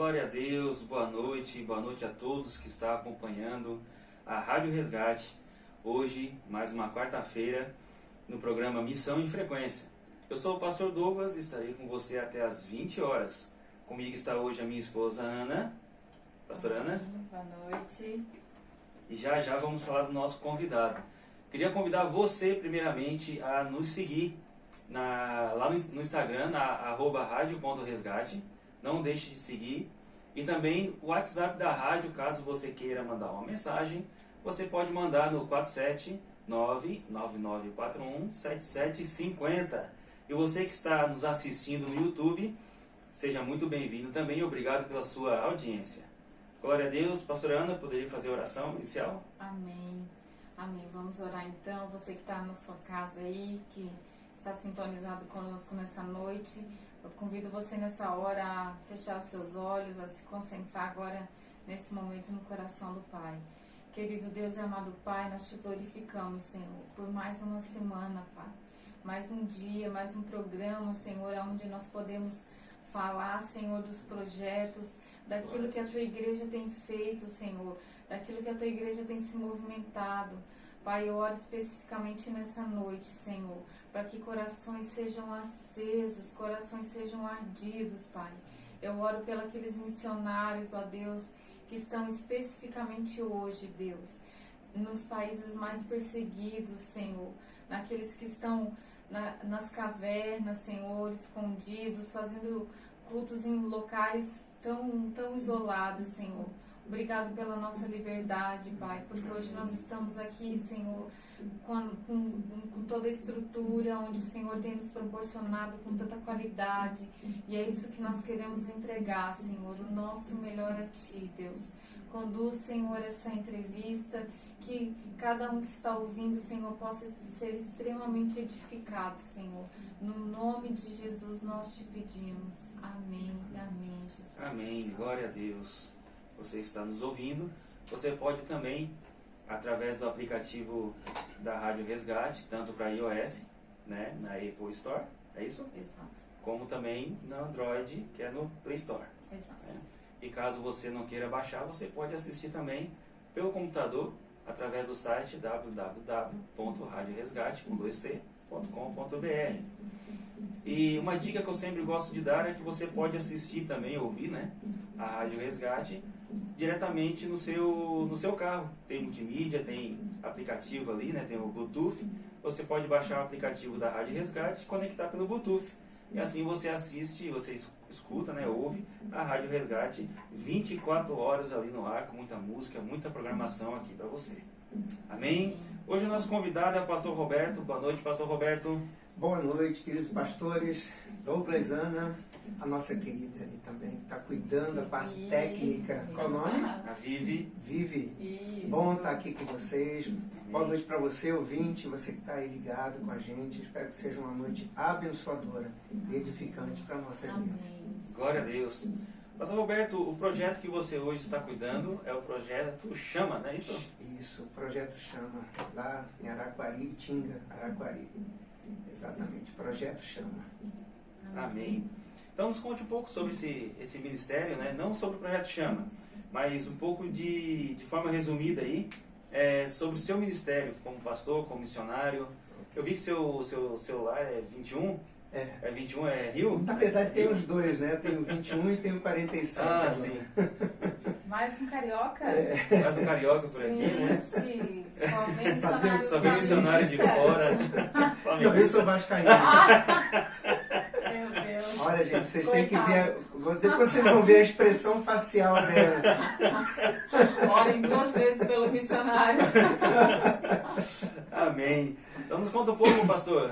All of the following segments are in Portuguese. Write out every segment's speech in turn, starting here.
Glória a Deus, boa noite a todos que estão acompanhando a Rádio Resgate. Hoje, mais uma quarta-feira, no programa Missão em Frequência. Eu sou o pastor Douglas e estarei com você até às 20 horas. Comigo está hoje a minha esposa Ana. Pastor Ana? Boa noite. E já vamos falar do nosso convidado. Queria convidar você, primeiramente, a nos seguir lá no Instagram, na @radio.resgate. Não deixe de seguir. E também o WhatsApp da rádio, caso você queira mandar uma mensagem, você pode mandar no 479-9941-7750. E você que está nos assistindo no YouTube, seja muito bem-vindo também e obrigado pela sua audiência. Glória a Deus. Pastora Ana, poderia fazer a oração inicial? Amém. Amém. Vamos orar então. Você que está na sua casa aí, que está sintonizado conosco nessa noite, eu convido você nessa hora a fechar os seus olhos, a se concentrar agora nesse momento no coração do Pai. Querido Deus e amado Pai, nós te glorificamos, Senhor, por mais uma semana, Pai. Mais um dia, mais um programa, Senhor, onde nós podemos falar, Senhor, dos projetos, daquilo que a Tua Igreja tem feito, Senhor, daquilo que a Tua Igreja tem se movimentado. Pai, eu oro especificamente nessa noite, Senhor, para que corações sejam acesos, corações sejam ardidos, Pai. Eu oro pelos aqueles missionários, ó Deus, que estão especificamente hoje, Deus, nos países mais perseguidos, Senhor, naqueles que estão nas cavernas, Senhor, escondidos, fazendo cultos em locais tão isolados, Senhor. Obrigado pela nossa liberdade, Pai, porque hoje nós estamos aqui, Senhor, com toda a estrutura, onde o Senhor tem nos proporcionado com tanta qualidade, e é isso que nós queremos entregar, Senhor, o nosso melhor a Ti, Deus. Conduz, Senhor, essa entrevista, que cada um que está ouvindo, Senhor, possa ser extremamente edificado, Senhor. No nome de Jesus nós te pedimos. Amém, amém, Jesus. Amém, glória a Deus. Você está nos ouvindo, você pode também, através do aplicativo da Rádio Resgate, tanto para iOS, né, na Apple Store, é isso? Exato. Como também na Android, que é no Play Store. Exato. Né? E caso você não queira baixar, você pode assistir também pelo computador, através do site www.radioresgate.com.br. E uma dica que eu sempre gosto de dar é que você pode assistir também, ouvir, né, a Rádio Resgate diretamente no seu carro. Tem multimídia, tem aplicativo ali, né, tem o Bluetooth. Você pode baixar o aplicativo da Rádio Resgate e conectar pelo Bluetooth. E assim você assiste, você escuta, né, ouve a Rádio Resgate 24 horas ali no ar, com muita música, muita programação aqui para você. Amém? Hoje o nosso convidado é o pastor Roberto. Boa noite, pastor Roberto. Boa noite, queridos pastores. Douglas, Ana, a nossa querida ali também, que está cuidando da parte técnica. Qual o nome? A Vivi. Vivi. Isso. Bom estar aqui com vocês. Boa noite para você, ouvinte, você que está aí ligado com a gente. Espero que seja uma noite abençoadora e edificante para nossas vidas. Amém. Glória a Deus. Pastor Roberto, o projeto que você hoje está cuidando é o projeto Chama, não é isso? Isso, o projeto Chama, lá em Araquari, Tinga, Araquari. Exatamente, projeto Chama. Amém. Então nos conte um pouco sobre esse ministério, né? Não sobre o projeto Chama, mas um pouco de forma resumida aí, sobre o seu ministério como pastor, como missionário. Eu vi que seu celular é 21. É 21, é Rio? Na verdade tem os dois, né? Tem o 21 e tem o 47. Ah, agora. sim. Mais um carioca? Faz um carioca por aqui, né? Gente, só vem missionários Só vem missionário de fora. Não, eu sou vascaíno. Meu Deus. Olha, gente, vocês têm que Coitado. ver. Depois vocês vão ver a expressão facial dela. Orem 2 vezes pelo missionário. Amém. Então nos conta um pouco, pastor,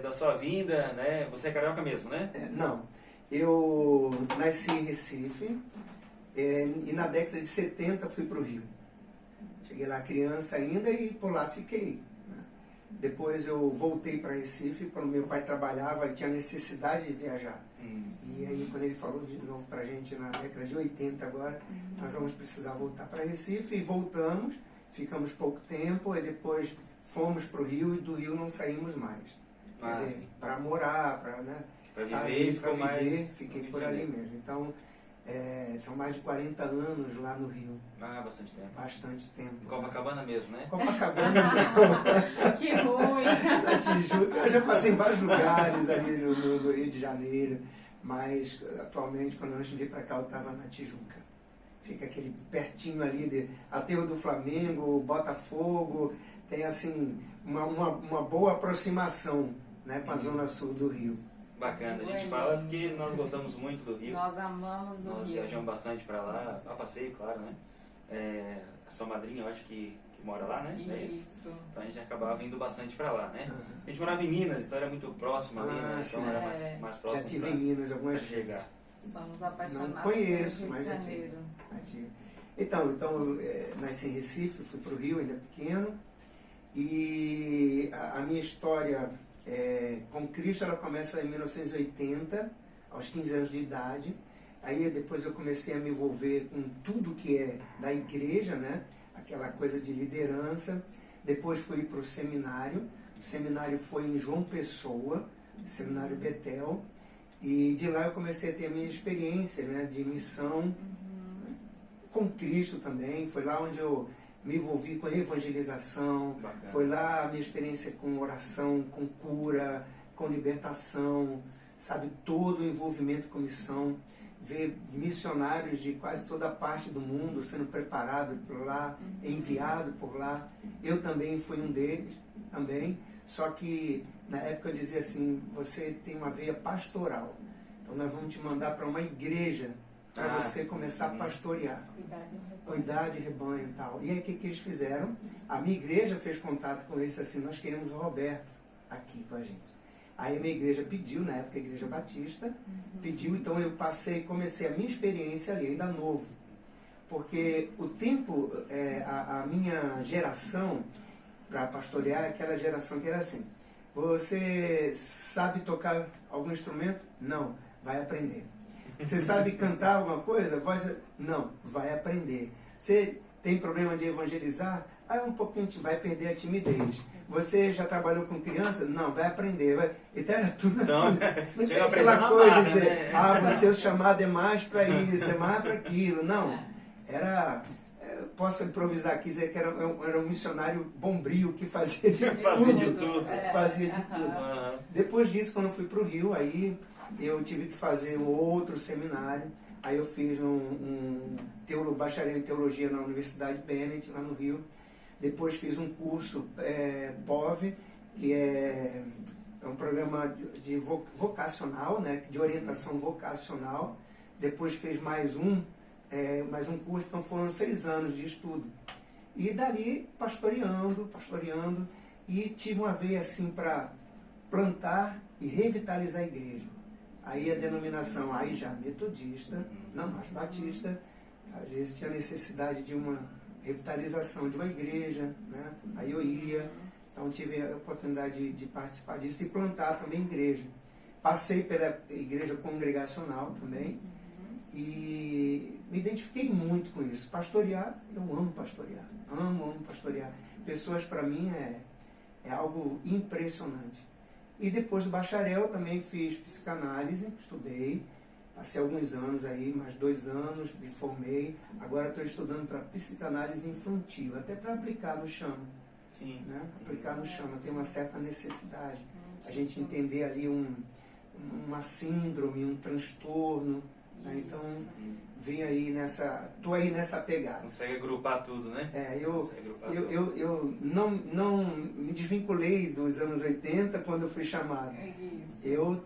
da sua vinda, né? Você é carioca mesmo, né? Não, eu nasci em Recife e na década de 70 fui para o Rio. Cheguei lá criança ainda e por lá fiquei. Né? Depois eu voltei para Recife, quando meu pai trabalhava e tinha necessidade de viajar. E aí quando ele falou de novo para a gente na década de 80 agora, nós vamos precisar voltar para Recife e voltamos, ficamos pouco tempo e depois fomos para o Rio e do Rio não saímos mais. Quer dizer, para morar, para, né, Para viver, ficou mais... fiquei por ali mesmo. Então, São mais de 40 anos lá no Rio. Ah, bastante tempo. Bastante tempo. Em Copacabana mesmo, né? Copacabana não. Que ruim! Na Tijuca, eu já passei em vários lugares ali no Rio de Janeiro, mas atualmente, quando eu vim para cá, eu estava na Tijuca. Fica aquele pertinho ali de Aterro do Flamengo, Botafogo, tem assim uma boa aproximação, né, com a zona sul do Rio. Bacana, a gente fala porque nós gostamos muito do Rio. Nós amamos o Nós Rio. viajamos bastante para lá, a passeio, claro, né? A sua madrinha, eu acho que mora lá, né? É isso. Isso. Então a gente acabava indo bastante para lá, né? Uhum. A gente morava em Minas, então era muito próximo ali, né? sim. Então era mais próximo. Já tive em Minas algumas pra vezes. chegar. Somos apaixonados Não conheço, pelo Rio mas de já Janeiro. tive. Então eu nasci em Recife, fui para o Rio ainda pequeno, e a minha história com Cristo ela começa em 1980, aos 15 anos de idade. Aí depois eu comecei a me envolver com tudo que é da igreja, né? Aquela coisa de liderança. Depois fui para o seminário. O seminário foi em João Pessoa, seminário Betel. E de lá eu comecei a ter a minha experiência, né, de missão com Cristo também. Foi lá onde eu me envolvi com evangelização. Bacana. Foi lá a minha experiência com oração, com cura, com libertação, sabe? Todo o envolvimento com missão. Ver missionários de quase toda a parte do mundo sendo preparados por lá, enviado por lá. Eu também fui um deles, também. Só que na época eu dizia assim, você tem uma veia pastoral. Então nós vamos te mandar para uma igreja para você começar a pastorear. Cuidar de rebanho e tal. E aí o que eles fizeram? A minha igreja fez contato com eles assim, nós queremos o Roberto aqui com a gente. Aí a minha igreja pediu, na época a Igreja Batista, pediu, então eu comecei a minha experiência ali, ainda novo. Porque o tempo, a minha geração para pastorear é aquela geração que era assim, você sabe tocar algum instrumento? Não, vai aprender. Você sabe cantar alguma coisa? Não, vai aprender. Você tem problema de evangelizar? Aí um pouquinho vai perder a timidez. Você já trabalhou com criança? Não, vai aprender. Então era tudo assim. Não tinha aquela coisa de dizer, você o chamado é mais para isso, é mais para aquilo. Não. Era, posso improvisar aqui, dizer que era um missionário bombril que fazia de tudo. Fazia de tudo. Depois disso, quando eu fui para o Rio, aí eu tive que fazer um outro seminário. Aí eu fiz um bacharel em teologia na Universidade Bennett, lá no Rio. Depois fiz um curso POV, que é um programa de vocacional, né, de orientação vocacional. Depois fiz mais um curso, então foram 6 anos de estudo. E dali pastoreando, e tive uma veia assim para plantar e revitalizar a igreja. Aí a denominação, aí já metodista, não mais batista, às vezes tinha necessidade de uma revitalização de uma igreja, né? Aí eu ia, então tive a oportunidade de participar disso e plantar também igreja. Passei pela igreja congregacional também e me identifiquei muito com isso. Pastorear, eu amo pastorear, amo pastorear. Pessoas para mim é algo impressionante. E depois do bacharel também fiz psicanálise, estudei, passei alguns anos aí, mais 2 anos, me formei. Agora estou estudando para psicanálise infantil, até para aplicar no Chama. Sim. Né? Aplicar no Chama, tem uma certa necessidade. A gente entender ali uma síndrome, um transtorno. Né? Então, estou aí nessa pegada. Consegue agrupar tudo, né? Eu não me desvinculei dos anos 80 quando eu fui chamado. Eu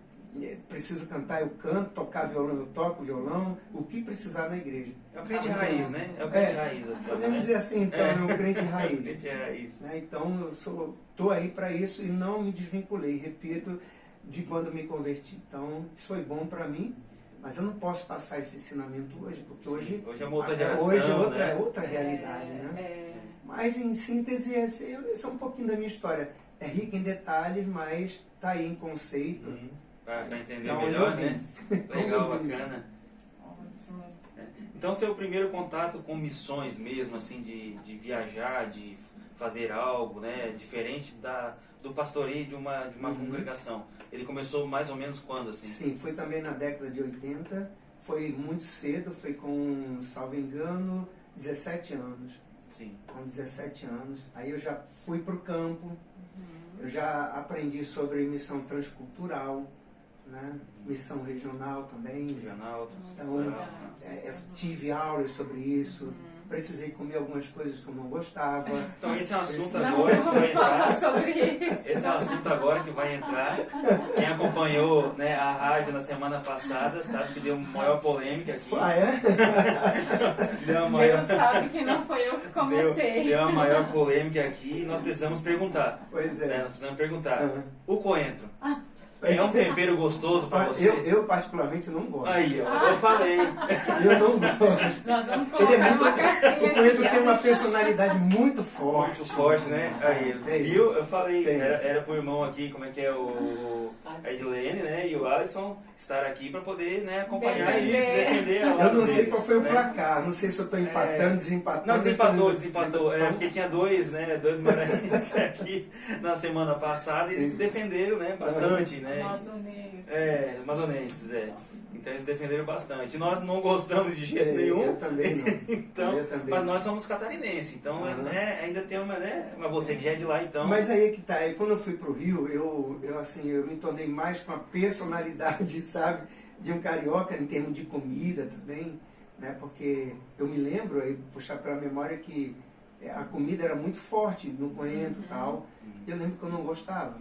preciso cantar, eu canto, tocar violão, eu toco violão, o que precisar na igreja. É o crente raiz, né? É o crente raiz. Podemos dizer assim, então, é um crente raiz. Crente raiz. Né? Então, eu estou aí para isso e não me desvinculei, repito, de quando me converti. Então, isso foi bom para mim, mas eu não posso passar esse ensinamento hoje, porque hoje é uma outra geração, hoje né? é outra realidade, né? Mas, em síntese, esse é um pouquinho da minha história. É rica em detalhes, mas está aí em conceito. Para entender Então, melhor, né? Legal, bacana. Ótimo. Então, seu primeiro contato com missões mesmo, assim, de viajar, de fazer algo, né, diferente do pastoreio de uma congregação, ele começou mais ou menos quando, assim? Sim, foi também na década de 80, foi muito cedo, foi com, salvo engano, 17 anos. Sim. Com 17 anos. Aí eu já fui para o campo, eu já aprendi sobre missão transcultural, né? Missão regional também. Regional, Então, transcultural. tive aulas sobre isso. Precisei comer algumas coisas que eu não gostava. Então esse é um assunto Não agora que vai vamos falar entrar. sobre isso. Esse é um assunto agora que vai entrar. Quem acompanhou, né, a rádio na semana passada sabe que deu maior polêmica aqui. Ah, é? Deu uma maior, Deus sabe que não foi eu que comecei. deu uma maior polêmica aqui e nós precisamos perguntar. Pois Né, é. nós precisamos perguntar. Aham. O coentro é um tempero gostoso para você? Eu particularmente não gosto. Aí, ó, eu falei. Eu não gosto. Nós vamos Ele colocar é muito, uma caixinha o coentro aqui. tem uma personalidade muito forte. Muito forte, né? Aí, Tem. viu? Eu falei, Tem. era pro irmão aqui, como é que é a Edilene, né? E o Alisson estar aqui para poder, né, acompanhar Defender. isso, defender. ao Eu lado não sei deles, qual foi o né? placar, não sei se eu estou empatando, desempatando. Não, desempatou. É, porque tinha dois maranhenses aqui na semana passada e eles Sim. defenderam, né, bastante, né? Amazonense. Amazonenses, Então eles defenderam bastante. Nós não gostamos de jeito nenhum. Eu também não. Então, Eu também mas não. nós somos catarinenses, então Aham. né, ainda tem uma, né? Mas você que já é de lá, então. Mas aí é que tá, aí quando eu fui pro Rio, eu me tornei mais com a personalidade, sabe, de um carioca em termos de comida também, né, porque eu me lembro, aí puxar pela memória que a comida era muito forte no coentro e tal, e eu lembro que eu não gostava.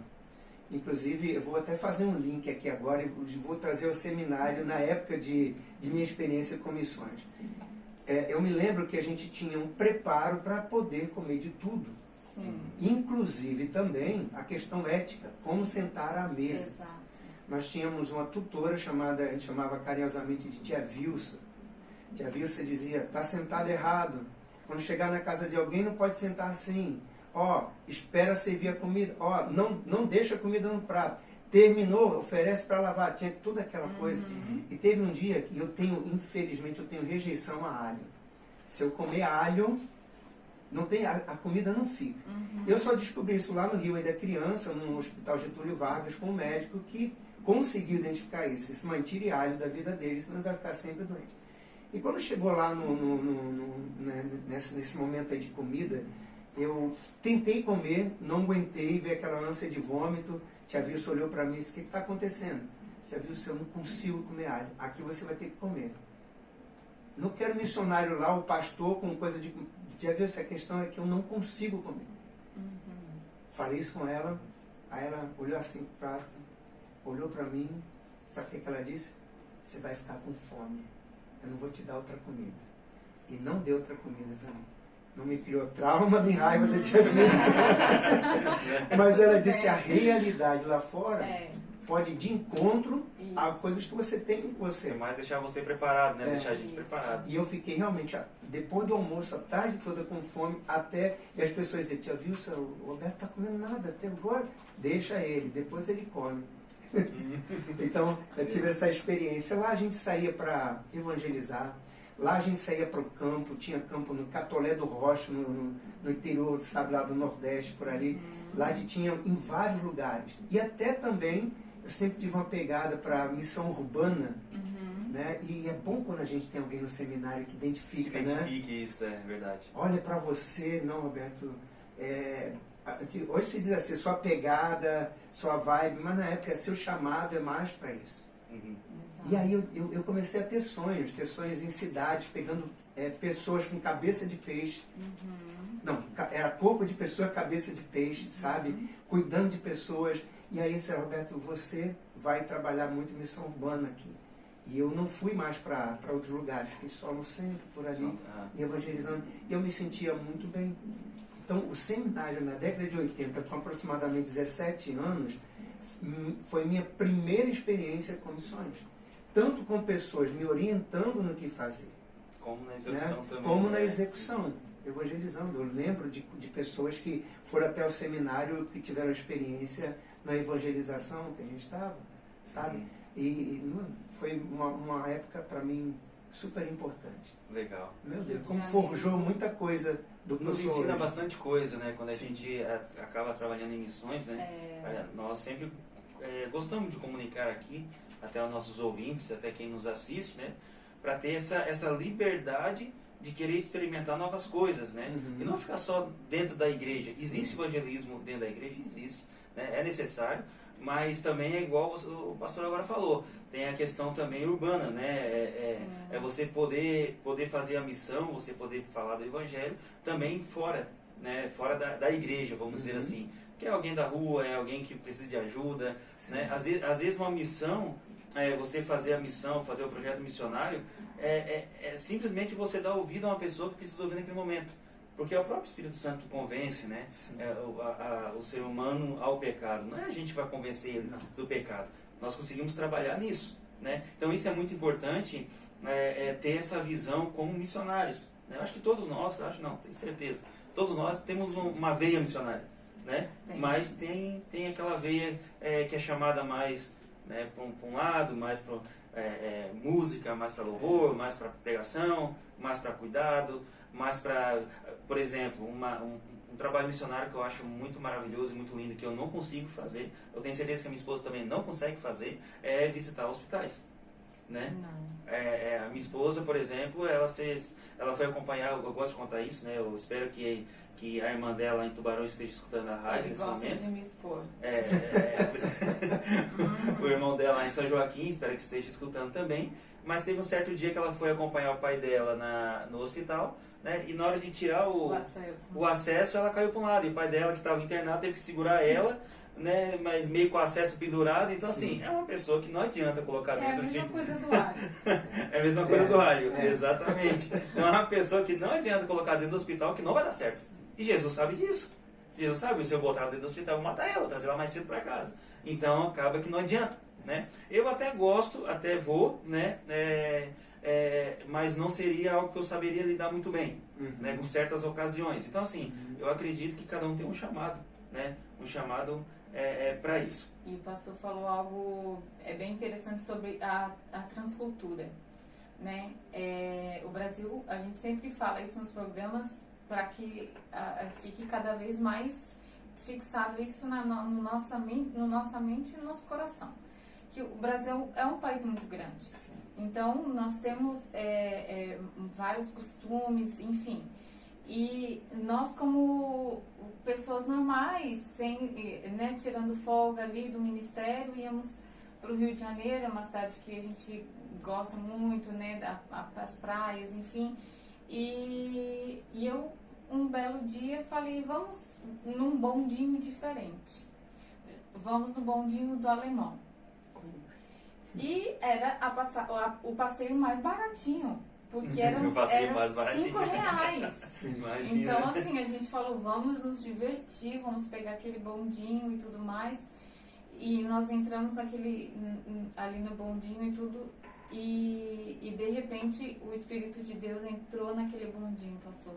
Inclusive, eu vou até fazer um link aqui agora, e vou trazer o seminário na época de minha experiência com missões. Eu me lembro que a gente tinha um preparo para poder comer de tudo. Sim. Inclusive também a questão ética, como sentar à mesa. Exato. Nós tínhamos uma tutora chamada, a gente chamava carinhosamente de tia Vilsa. Tia Vilsa dizia, está sentado errado. Quando chegar na casa de alguém não pode sentar assim. Ó, espera servir a comida. Ó, não deixa a comida no prato. Terminou, oferece para lavar. Tinha toda aquela coisa. E teve um dia que infelizmente, eu tenho rejeição a alho. Se eu comer alho, não tem, a comida não fica. Eu só descobri isso lá no Rio, ainda criança, no Hospital Getúlio Vargas, com um médico que conseguiu identificar isso. Isso não tire alho da vida dele, senão ele vai ficar sempre doente. E quando chegou lá nesse momento aí de comida, eu tentei comer, não aguentei, veio aquela ânsia de vômito. Tia Vilsa olhou para mim e disse, o que está acontecendo? Tia Vilsa, eu não consigo comer alho. Aqui você vai ter que comer. Não quero missionário lá, o pastor com coisa de... Tia Vilsa, a questão é que eu não consigo comer. Falei isso com ela, aí ela olhou assim pro prato, olhou para mim, sabe o que ela disse? Você vai ficar com fome, eu não vou te dar outra comida. E não deu outra comida para mim. Não me criou trauma nem raiva da tia Vilsa. Mas ela disse, a realidade lá fora pode ir de encontro a coisas que você tem em você. É mais deixar você preparado, né? Deixar a gente preparado. E eu fiquei realmente, depois do almoço, a tarde toda com fome, e as pessoas diziam, tia Vilsa, o Roberto está comendo nada até agora. Deixa ele, depois ele come. Então, eu tive essa experiência. Lá a gente saía para evangelizar. Lá a gente saía para o campo, tinha campo no Catolé do Rocha, no interior, sabe, lá do Nordeste, por ali. Lá a gente tinha em vários lugares. E até também, eu sempre tive uma pegada para missão urbana, né? E é bom quando a gente tem alguém no seminário que identifica, Identifique isso, é verdade. Olha para você, não, Roberto, hoje se diz assim, sua pegada, sua vibe, mas na época seu chamado é mais para isso. E aí eu comecei a ter sonhos em cidades, pegando pessoas com cabeça de peixe. Não, era corpo de pessoa, cabeça de peixe, sabe? Cuidando de pessoas. E aí, Sr. Roberto, você vai trabalhar muito em missão urbana aqui. E eu não fui mais para outros lugares, fiquei só no centro, por ali, evangelizando. E eu me sentia muito bem. Então, o seminário, na década de 80, com aproximadamente 17 anos, foi minha primeira experiência com missões. Tanto com pessoas me orientando no que fazer, como na execução também. Como na execução, evangelizando. Eu lembro de pessoas que foram até o seminário, que tiveram experiência na evangelização que a gente estava, sabe? E foi uma época, para mim, super importante. Legal. Meu Deus, como forjou muita coisa do que eu Nos sou ensina hoje. bastante coisa, né? Quando a gente acaba trabalhando em missões, né? Nós sempre gostamos de comunicar aqui, até aos nossos ouvintes, até quem nos assiste, né? para ter essa liberdade de querer experimentar novas coisas, né? E não ficar só dentro da igreja. Existe evangelismo dentro da igreja? Existe, né? É necessário, mas também é igual o pastor agora falou, tem a questão também urbana, né? É você poder fazer a missão, você poder falar do evangelho também fora, né? Fora da igreja, vamos dizer assim. Que é alguém da rua, é alguém que precisa de ajuda, né? Às vezes uma missão, você fazer a missão, fazer o projeto missionário, é simplesmente você dar ouvido a uma pessoa que precisa ouvir naquele momento. Porque é o próprio Espírito Santo que convence, né? O ser humano ao pecado. Não é a gente que vai convencer ele do pecado. Nós conseguimos trabalhar nisso, né? Então isso é muito importante, ter essa visão como missionários, né? Acho que todos nós, tenho certeza, todos nós temos uma veia missionária, né? Mas tem aquela veia que é chamada mais, né, para um lado, mais para música, mais para louvor, mais para pregação, mais para cuidado, mais para, por exemplo, um trabalho missionário que eu acho muito maravilhoso e muito lindo, que eu não consigo fazer, eu tenho certeza que a minha esposa também não consegue fazer, é visitar hospitais, né? A minha esposa, por exemplo, ela foi acompanhar, eu gosto de contar isso, né? Eu espero que a irmã dela em Tubarão esteja escutando a rádio nesse momento. Ele gosta de me expor. O irmão dela em São Joaquim, espero que esteja escutando também. Mas teve um certo dia que ela foi acompanhar o pai dela no hospital, né? E na hora de tirar o acesso, ela caiu para um lado. E o pai dela, que estava internado, teve que segurar ela, né? Mas meio com o acesso pendurado. Então, assim, é uma pessoa que não adianta colocar dentro de... É a mesma coisa do rádio. É a mesma coisa do rádio, exatamente. Então, é uma pessoa que não adianta colocar dentro do hospital, que não vai dar certo. E Jesus sabe disso. Jesus sabe, se eu botar ela dentro do hospital, eu vou matar ela, trazer ela mais cedo para casa. Então, acaba que não adianta, né? Eu até gosto, até vou, né? Mas não seria algo que eu saberia lidar muito bem, né? Com certas ocasiões. Então, assim, eu acredito que cada um tem um chamado, né? Um chamado para isso. E o pastor falou algo bem interessante sobre a transcultura, né? O Brasil, a gente sempre fala isso nos programas, para que fique cada vez mais fixado isso no nossa mente e no nosso coração. Que o Brasil é um país muito grande. Sim. Então, nós temos vários costumes, enfim. E nós, como pessoas normais, né, tirando folga ali do ministério, íamos para o Rio de Janeiro, é uma cidade que a gente gosta muito, né, as praias, enfim. E eu, um belo dia, falei, vamos num bondinho diferente. Vamos no bondinho do Alemão. E era o passeio mais baratinho, porque era R$5. Então, assim, a gente falou, vamos nos divertir, vamos pegar aquele bondinho e tudo mais. E nós entramos ali no bondinho e tudo. E de repente o Espírito de Deus entrou naquele bondinho, pastor.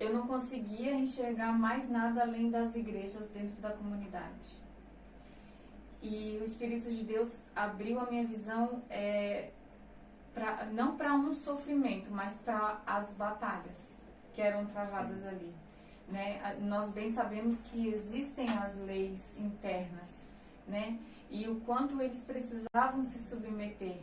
Eu não conseguia enxergar mais nada além das igrejas dentro da comunidade. E o Espírito de Deus abriu a minha visão não para um sofrimento, mas para as batalhas que eram travadas ali. Né? Nós bem sabemos que existem as leis internas, né? E o quanto eles precisavam se submeter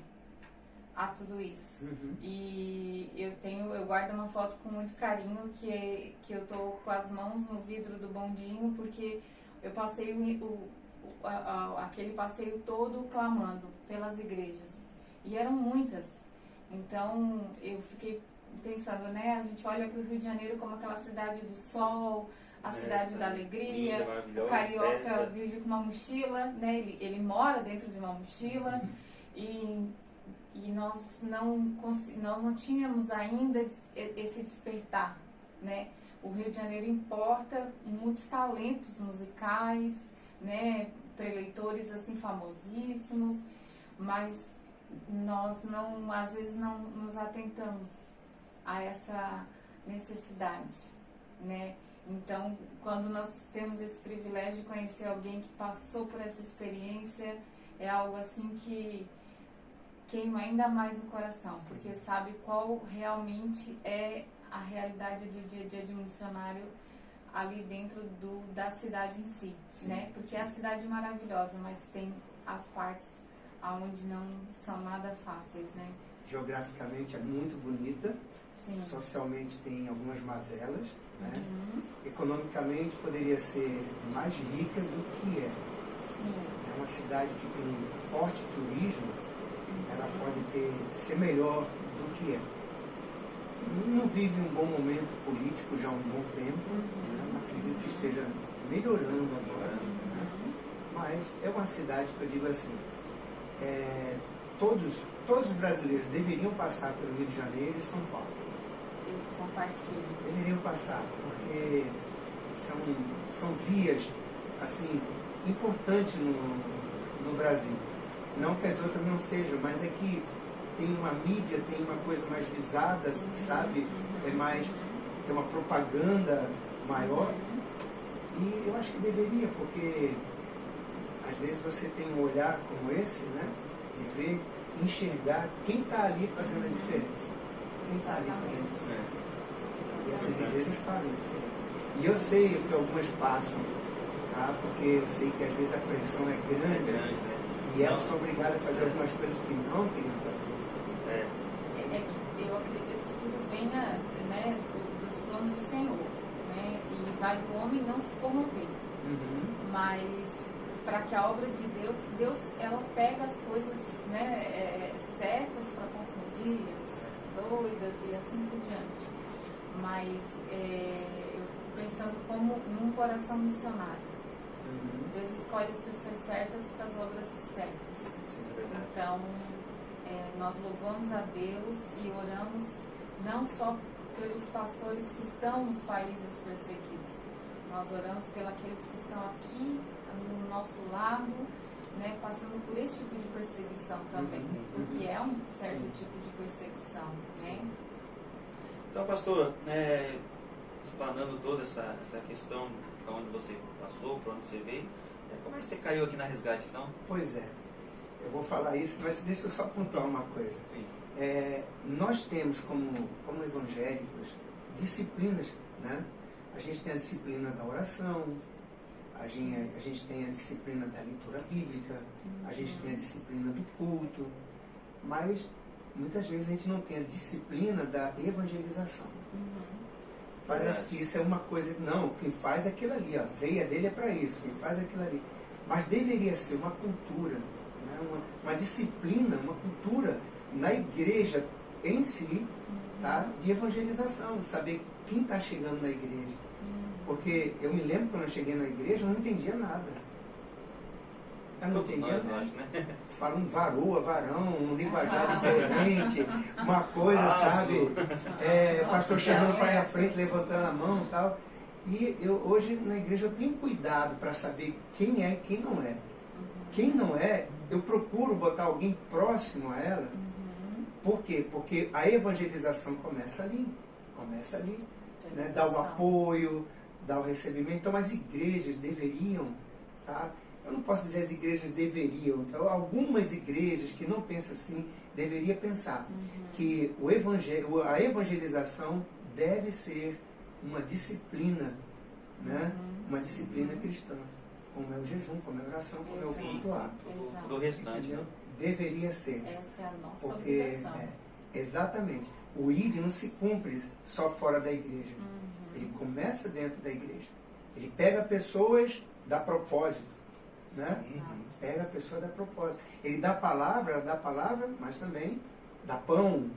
a tudo isso. E eu guardo uma foto com muito carinho que eu tô com as mãos no vidro do bondinho, porque eu passei aquele passeio todo clamando pelas igrejas. E eram muitas. Então eu fiquei pensando, né? A gente olha para o Rio de Janeiro como aquela cidade do sol, a cidade da alegria. O carioca vive com uma mochila, né? Ele mora dentro de uma mochila. E nós não tínhamos ainda esse despertar, né? O Rio de Janeiro importa muitos talentos musicais, né? Preleitores assim famosíssimos, mas nós às vezes não nos atentamos a essa necessidade, né? Então, quando nós temos esse privilégio de conhecer alguém que passou por essa experiência, é algo assim que queima ainda mais no coração, porque sabe qual realmente é a realidade do dia a dia de um missionário ali dentro da cidade em si, né? Porque é a cidade maravilhosa, mas tem as partes onde não são nada fáceis, né? geograficamente é muito bonita, Sim. socialmente tem algumas mazelas, né? Uhum. Economicamente poderia ser mais rica do que é. Sim. É uma cidade que tem um forte turismo, ela Uhum. pode ser melhor do que é. Não vive um bom momento político já há um bom tempo, né? Não acredito que esteja melhorando agora, né? Uhum. Mas é uma cidade que eu digo assim, todos os brasileiros deveriam passar pelo Rio de Janeiro e São Paulo. Eu compartilho. Deveriam passar, porque são vias assim, importantes no Brasil. Não que as outras não sejam, mas é que tem uma mídia, tem uma coisa mais visada, sabe? Tem uma propaganda maior. E eu acho que deveria, porque às vezes você tem um olhar como esse, né? De ver, enxergar quem está ali fazendo a diferença. Quem está ali fazendo a diferença. E essas igrejas fazem a diferença. E eu sei que algumas passam, tá? Porque eu sei que às vezes a pressão é grande, né? e elas são obrigadas a fazer algumas coisas que não queriam fazer. É que eu acredito que tudo venha, né, dos planos do Senhor, né? E vai do homem não se corromper. Mas para que a obra de Deus ela pega as coisas, né, certas para confundir, as doidas e assim por diante. Mas eu fico pensando como num coração missionário. Deus escolhe as pessoas certas para as obras certas. Isso é verdade. Então, nós louvamos a Deus e oramos não só pelos pastores que estão nos países perseguidos. Nós oramos pelos aqueles que estão aqui no nosso lado, né, passando por esse tipo de perseguição também, porque é um certo tipo de perseguição, né? Então, pastor, explanando toda essa questão para onde você passou, para onde você veio, como é que você caiu aqui na Resgate, então? Pois é, eu vou falar isso, mas deixa eu só pontuar uma coisa. Sim. Nós temos como evangélicos disciplinas, né? A gente tem a disciplina da oração, a gente tem a disciplina da leitura bíblica, a gente tem a disciplina do culto, mas muitas vezes a gente não tem a disciplina da evangelização. Parece que isso é uma coisa, não, quem faz é aquilo ali, a veia dele é para isso, quem faz é aquilo ali. Mas deveria ser uma cultura, né? uma disciplina, uma cultura na igreja em si, tá? De evangelização, saber quem está chegando na igreja. Porque eu me lembro quando eu cheguei na igreja, eu não entendia nada. Eu não entendia nada. Né? Fala um varoa, varão, um linguajar diferente, uma coisa, sabe? O pastor chegando para ir à frente, levantando a mão e tal. E hoje na igreja eu tenho cuidado para saber quem é e quem não é. Quem não é, eu procuro botar alguém próximo a ela. Por quê? Porque a evangelização começa ali. Né? Dar o apoio, dar o recebimento. Então as igrejas deveriam, tá? Eu não posso dizer as igrejas deveriam, então algumas igrejas que não pensam assim, deveriam pensar que a evangelização deve ser uma disciplina, né? Uma disciplina cristã, como é o jejum, como é a oração, como é o cultuar. Tudo o restante, né? Deveria ser. Essa é a nossa porque, obrigação. Exatamente. O ID não se cumpre só fora da igreja. Ele começa dentro da igreja. Ele pega pessoas, dá propósito. Né? Pega a pessoa, dá propósito. Ele dá palavra, mas também dá pão.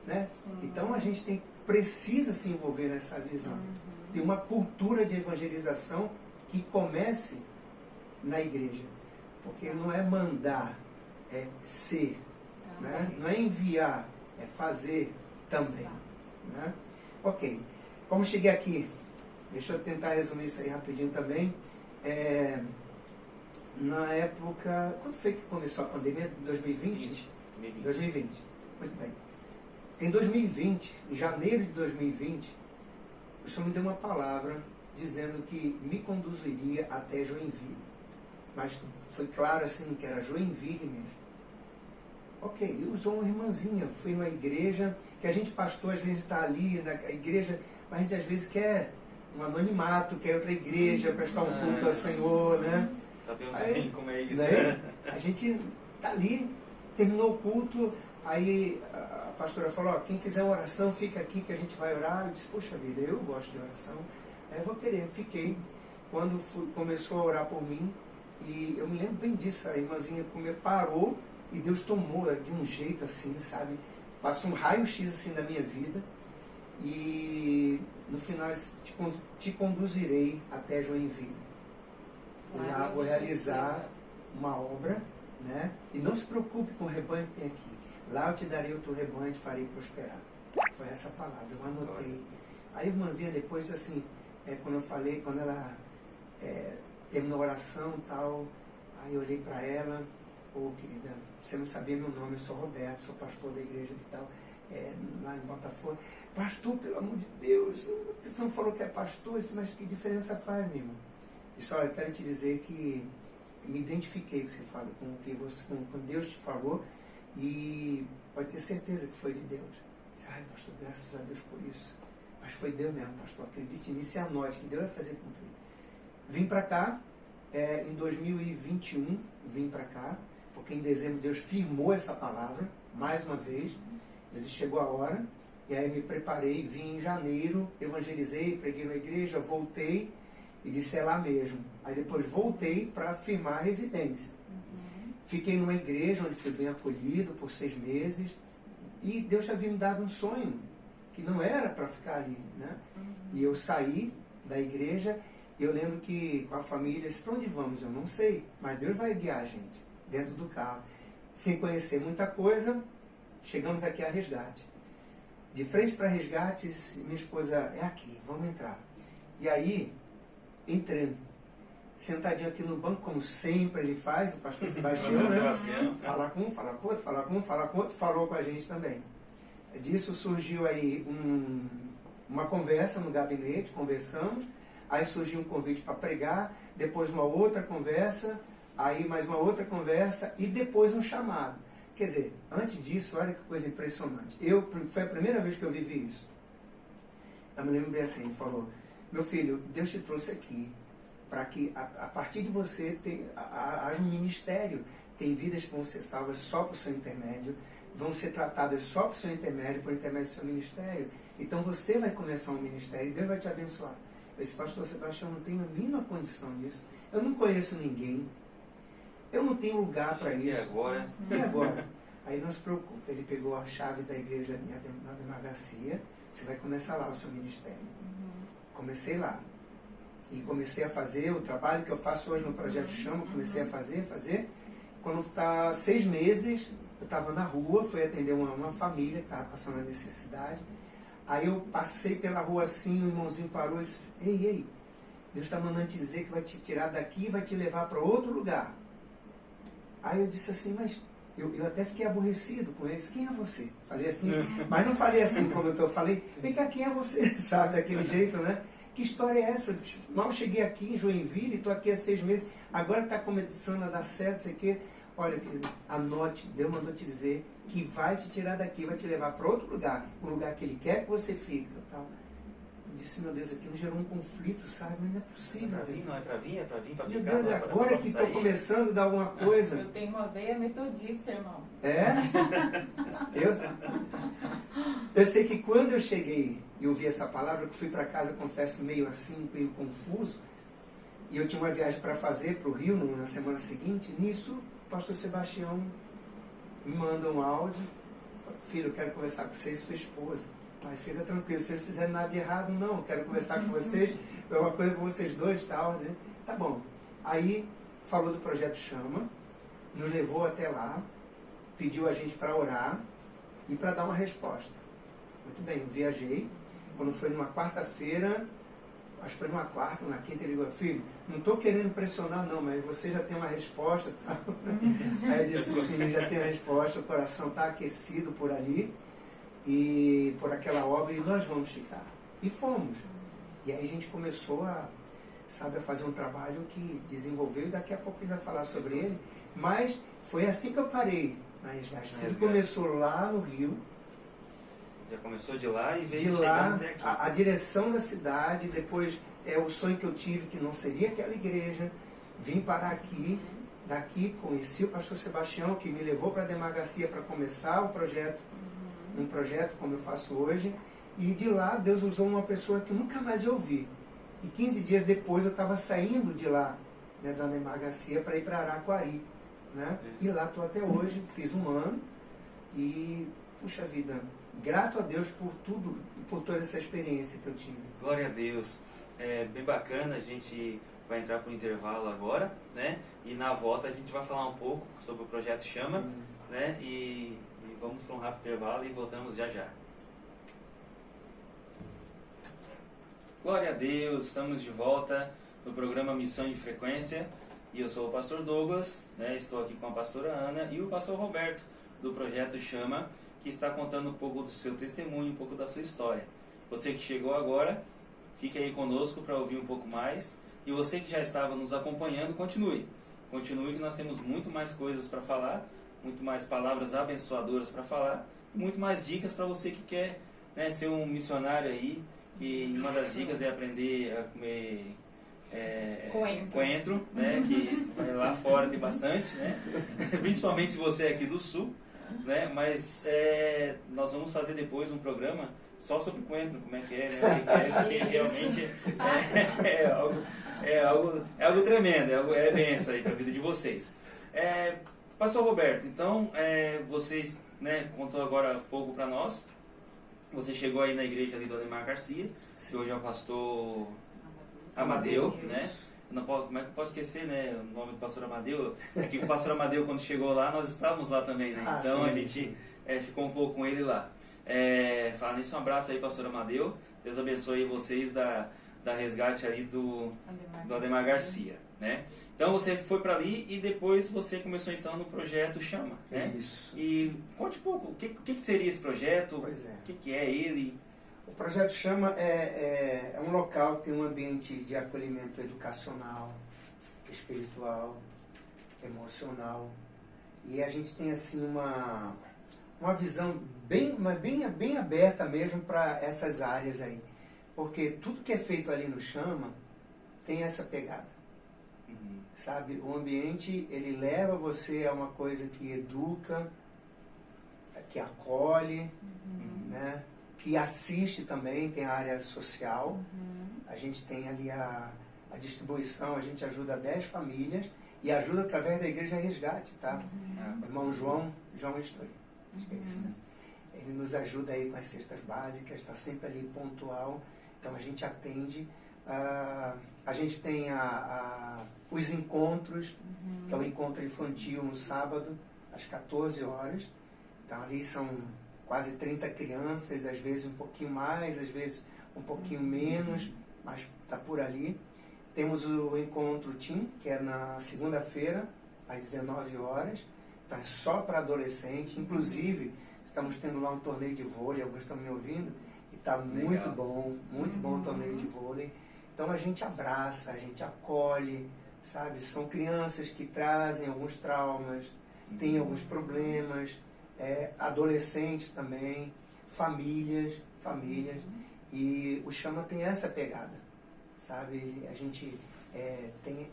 Né? Então a gente precisa se envolver nessa visão. Tem uma cultura de evangelização que comece na igreja. Porque não é mandar, é ser. Né? Não é enviar, é fazer também. Né? Ok. Como cheguei aqui, deixa eu tentar resumir isso aí rapidinho também. Na época, quando foi que começou a pandemia? 2020? 2020. Muito bem. Em 2020, em janeiro de 2020, o Senhor me deu uma palavra dizendo que me conduziria até Joinville. Mas foi claro assim que era Joinville mesmo. Ok, e usou uma irmãzinha. Fui numa igreja, que a gente pastor às vezes está ali na igreja, mas a gente às vezes quer um anonimato, quer outra igreja, prestar um culto ao Senhor, né? Sabemos bem como é isso. Né? A gente está ali, terminou o culto, aí pastora falou, ó, quem quiser uma oração, fica aqui que a gente vai orar. Eu disse, poxa vida, eu gosto de oração. Aí eu vou querer, fiquei. Quando começou a orar por mim, e eu me lembro bem disso, a irmãzinha parou e Deus tomou de um jeito assim, sabe? Passou um raio-x assim da minha vida e no final te conduzirei até Joinville. E lá vou realizar uma obra, né? E não se preocupe com o rebanho que tem aqui. Lá eu te darei o teu rebanho e te farei prosperar. Foi essa palavra, eu anotei. Aí a irmãzinha depois, assim, quando eu falei, quando ela terminou a oração e tal, aí eu olhei para ela, querida, você não sabia meu nome, eu sou Roberto, sou pastor da igreja e tal, lá em Botafogo. Pastor, pelo amor de Deus, você não falou que é pastor, mas que diferença faz, meu irmão? Disse, olha, eu quero te dizer que me identifiquei com o que você fala, com Deus te falou, e pode ter certeza que foi de Deus. Disse, ai, pastor, graças a Deus por isso. Mas foi Deus mesmo, pastor, acredite nisso e anote que Deus vai fazer cumprir. Vim para cá, em 2021, vim para cá, porque em dezembro Deus firmou essa palavra, mais uma vez, ele chegou a hora, e aí me preparei, vim em janeiro, evangelizei, preguei na igreja, voltei, e disse, é lá mesmo. Aí depois voltei para firmar a residência. Fiquei numa igreja onde fui bem acolhido por 6 meses, e Deus havia me dado um sonho, que não era para ficar ali, né? E eu saí da igreja, e eu lembro que com a família, disse, para onde vamos? Eu não sei, mas Deus vai guiar a gente, dentro do carro. Sem conhecer muita coisa, chegamos aqui a Resgate. De frente para Resgate, minha esposa, é aqui, vamos entrar. E aí, entrando, sentadinho aqui no banco, como sempre ele faz, o pastor Sebastião, né? Falar com um, falar com outro, falar com um, falar com outro, falou com a gente também. Disso surgiu aí uma conversa no gabinete, conversamos, aí surgiu um convite para pregar, depois uma outra conversa, aí mais uma outra conversa e depois um chamado. Quer dizer, antes disso, olha que coisa impressionante. Foi a primeira vez que eu vivi isso. Eu me lembro bem assim, ele falou, meu filho, Deus te trouxe aqui para que a partir de você haja um ministério. Tem vidas que vão ser salvas só por seu intermédio, vão ser tratadas só por seu intermédio, por intermédio do seu ministério. Então você vai começar um ministério e Deus vai te abençoar. Esse pastor Sebastião, não tenho a mínima condição disso. Eu não conheço ninguém. Eu não tenho lugar para isso. E agora? E agora? Aí não se preocupe. Ele pegou a chave da igreja na Demagacia. Você vai começar lá o seu ministério. Comecei lá. E comecei a fazer o trabalho que eu faço hoje no Projeto Chama. Comecei a fazer. Quando está 6 meses, eu estava na rua, fui atender uma família que estava passando a necessidade. Aí eu passei pela rua assim, o irmãozinho parou e disse, ei, Deus está mandando te dizer que vai te tirar daqui e vai te levar para outro lugar. Aí eu disse assim, mas eu até fiquei aborrecido com eles. Quem é você? Falei assim, mas não falei assim como eu falei. Vem cá, quem é você? Sabe, daquele jeito, né? Que história é essa? Mal cheguei aqui em Joinville, estou aqui há 6 meses, agora está começando a dar certo, sei o quê. Olha, querido, anote, Deus mandou te dizer que vai te tirar daqui, vai te levar para outro lugar, um lugar que Ele quer que você fique. Tal. Eu disse, meu Deus, aquilo gerou um conflito, sabe? Mas não é possível. Não é para vir, para ficar. Meu Deus, agora que estou começando a dar alguma coisa. Eu tenho uma veia metodista, irmão. É? Eu sei que quando eu cheguei e ouvi essa palavra, que fui para casa, confesso, meio assim, meio confuso, e eu tinha uma viagem para fazer para o Rio na semana seguinte, nisso, o pastor Sebastião me manda um áudio, filho, eu quero conversar com você e sua esposa. Pai, fica tranquilo, se eles fizerem nada de errado, não, eu quero conversar com vocês, é uma coisa com vocês dois, tal, né? Tá bom. Aí, falou do Projeto Chama, nos levou até lá, pediu a gente para orar e para dar uma resposta. Muito bem, eu viajei, quando foi numa quarta-feira, acho que foi numa quarta, na quinta, ele ligou, filho, não estou querendo impressionar não, mas você já tem uma resposta, tá? Aí eu disse, sim, já tem a resposta, o coração está aquecido por ali, e por aquela obra, e nós vamos ficar. E fomos. E aí a gente começou a fazer um trabalho que desenvolveu, e daqui a pouco a gente vai falar sobre ele, mas foi assim que eu parei na Resgate. Tudo começou lá no Rio. Já começou de lá e veio de lá, até aqui. A direção da cidade, depois o sonho que eu tive, que não seria aquela igreja, vim parar aqui, daqui conheci o pastor Sebastião, que me levou para a Demagacia para começar o projeto um projeto como eu faço hoje, e de lá Deus usou uma pessoa que nunca mais eu vi. E 15 dias depois eu estava saindo de lá, né, da Ademar Garcia, para ir para Araquari. Né? E lá estou até hoje, fiz um ano, e, puxa vida, grato a Deus por tudo e por toda essa experiência que eu tive. Glória a Deus. É bem bacana, a gente vai entrar para o intervalo agora, né? E na volta a gente vai falar um pouco sobre o Projeto Chama, Sim. né? E vamos para um rápido intervalo e voltamos já já. Glória a Deus, estamos de volta no programa Missão em Frequência e eu sou o pastor Douglas, né? Estou aqui com a pastora Ana e o pastor Roberto do Projeto Chama, que está contando um pouco do seu testemunho, um pouco da sua história. Você que chegou agora, fique aí conosco para ouvir um pouco mais. E você que já estava nos acompanhando, continue. Continue que nós temos muito mais coisas para falar, muito mais palavras abençoadoras para falar, e muito mais dicas para você que quer, né, ser um missionário aí. E uma das dicas é aprender a comer coentro, né, que lá fora tem bastante, né? Principalmente se você é aqui do Sul. Né? Mas nós vamos fazer depois um programa só sobre coentro, como é que é, né? Porque realmente é algo tremendo, é benção aí para a vida de vocês. Pastor Roberto, então vocês, né, contou agora um pouco para nós. Você chegou aí na igreja ali do Ademar Garcia, que hoje é o pastor Amadeu, né? Não posso, como é que eu posso esquecer, né, o nome do pastor Amadeu? É que o pastor Amadeu, quando chegou lá, nós estávamos lá também, né? Então a gente ficou um pouco com ele lá. Falando nisso, um abraço aí, pastor Amadeu. Deus abençoe vocês da resgate aí do Ademar Garcia, né? Então você foi para ali e depois você começou então no projeto Chama, né? Isso. E conte um pouco, o que seria esse projeto? Pois é. O que é ele? O Projeto Chama é um local que tem um ambiente de acolhimento educacional, espiritual, emocional. E a gente tem assim uma visão bem aberta mesmo para essas áreas aí. Porque tudo que é feito ali no Chama tem essa pegada. Sabe? O ambiente, ele leva você a uma coisa que educa, que acolhe, né? Que assiste também, tem a área social. A gente tem ali a distribuição, a gente ajuda 10 famílias e ajuda através da Igreja Resgate, tá? O irmão João Estori, acho que é isso, né? Ele nos ajuda aí com as cestas básicas, está sempre ali pontual, então a gente atende. A gente tem os encontros, que é o encontro infantil no sábado, às 14 horas. Então ali são quase 30 crianças, às vezes um pouquinho mais, às vezes um pouquinho menos, mas está por ali. Temos o encontro Team, que é na segunda-feira, às 19 horas. Está só para adolescente. Inclusive, estamos tendo lá um torneio de vôlei, alguns estão me ouvindo, e está muito bom o torneio de vôlei. Então a gente abraça, a gente acolhe, sabe? São crianças que trazem alguns traumas, têm alguns problemas, adolescentes também, famílias, e o Chama tem essa pegada, sabe? A gente tem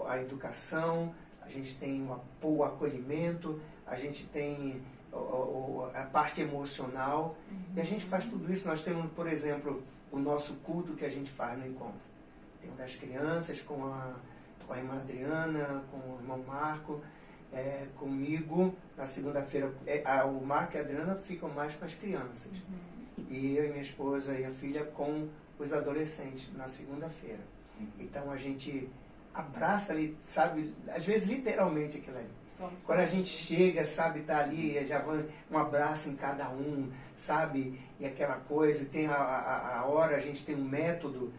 a educação, a gente tem o acolhimento, a gente tem a parte emocional, e a gente faz tudo isso. Nós temos, por exemplo, o nosso culto que a gente faz no encontro. Tem o das crianças com a irmã Adriana, com o irmão Marco, comigo. Na segunda-feira, o Marco e a Adriana ficam mais com as crianças. E eu e minha esposa e a filha com os adolescentes na segunda-feira. Então a gente abraça ali, sabe, às vezes literalmente aquilo ali. Quando a gente chega, sabe, tá ali, já vai um abraço em cada um, sabe, e aquela coisa, tem a hora, a gente tem um método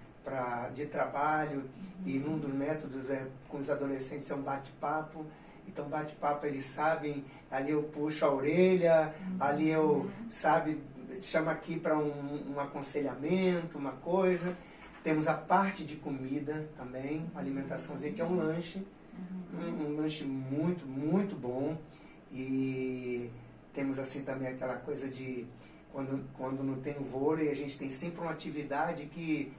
de trabalho, e um dos métodos com os adolescentes é um bate-papo. Então bate-papo eles sabem, ali eu puxo a orelha, ali eu, sabe, chamo aqui para um aconselhamento, uma coisa. Temos a parte de comida também, alimentaçãozinha, que é um lanche. Um lanche muito, muito bom. E temos assim também aquela coisa de quando não tem o vôlei, a gente tem sempre uma atividade que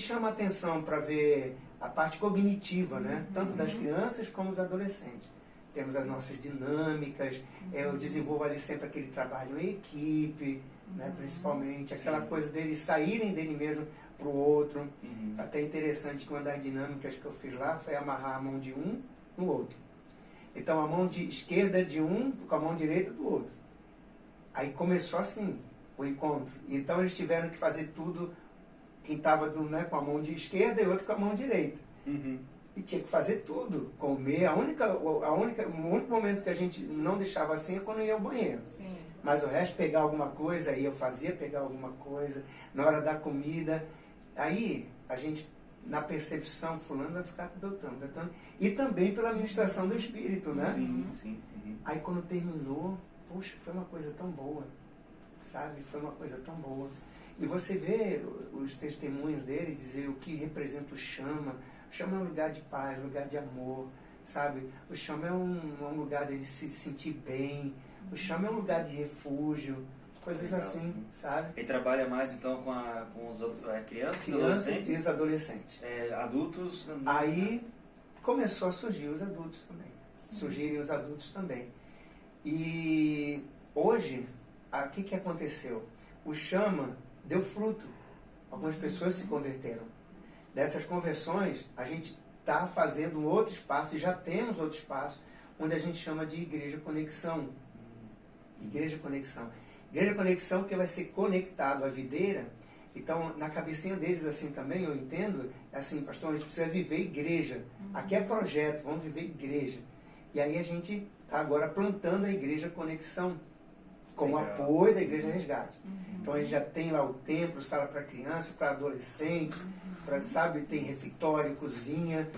chama a atenção para ver a parte cognitiva, né? Tanto das crianças como dos adolescentes. temos as nossas dinâmicas, eu desenvolvo ali sempre aquele trabalho em equipe, né, principalmente, aquela coisa deles saírem dele mesmo para o outro. Até interessante que uma das dinâmicas que eu fiz lá foi amarrar a mão de um no outro. Então a mão de esquerda de um com a mão direita do outro. Aí começou assim o encontro. Então eles tiveram que fazer tudo, quem estava com a mão de esquerda e outro com a mão direita. E tinha que fazer tudo, comer. O único momento que a gente não deixava assim é quando ia ao banheiro. Sim. Mas o resto, pegar alguma coisa, aí eu fazia pegar alguma coisa, na hora da comida. Aí a gente, na percepção, fulano vai ficar com Beltrano. E também pela administração do Espírito, né? Sim. Aí quando terminou, poxa, foi uma coisa tão boa, sabe? Foi uma coisa tão boa. E você vê os testemunhos dele dizer o que representa o chama. O chama é um lugar de paz, um lugar de amor, sabe? O chama é um lugar de se sentir bem. O chama é um lugar de refúgio, coisas Legal. assim, sabe? Ele trabalha mais então com os crianças, Crianças e os adolescentes. Adultos. Aí começou a surgir os adultos também. Surgirem os adultos também. E hoje, o que aconteceu? O chama deu fruto. Algumas pessoas se converteram. Dessas conversões, a gente está fazendo um outro espaço, e já temos outro espaço, onde a gente chama de Igreja Conexão. Igreja Conexão. Igreja Conexão que vai ser conectado à videira. Então, na cabecinha deles, assim também, eu entendo, assim, pastor, a gente precisa viver igreja. Aqui é projeto, vamos viver igreja. E aí a gente está agora plantando a Igreja Conexão, com o apoio da Igreja Resgate. Então a gente já tem lá o templo, sala para criança, para adolescente, sabe, tem refeitório, cozinha,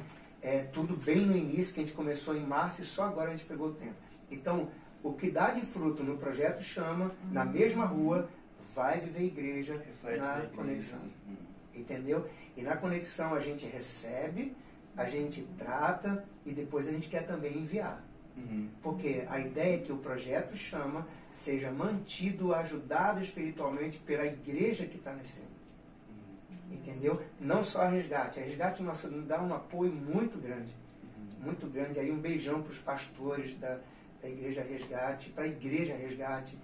tudo bem no início, que a gente começou em março e só agora a gente pegou o tempo. Então, o que dá de fruto no projeto Chama, na mesma rua, vai viver igreja na conexão. Entendeu? E na conexão a gente recebe, a gente trata e depois a gente quer também enviar. Porque a ideia é que o projeto Chama seja mantido, ajudado espiritualmente pela igreja que está nascendo. Entendeu? Não só a Resgate. A Resgate nossa nos dá um apoio muito grande. Muito grande. Aí um beijão para os pastores da Igreja Resgate, para a Igreja Resgate.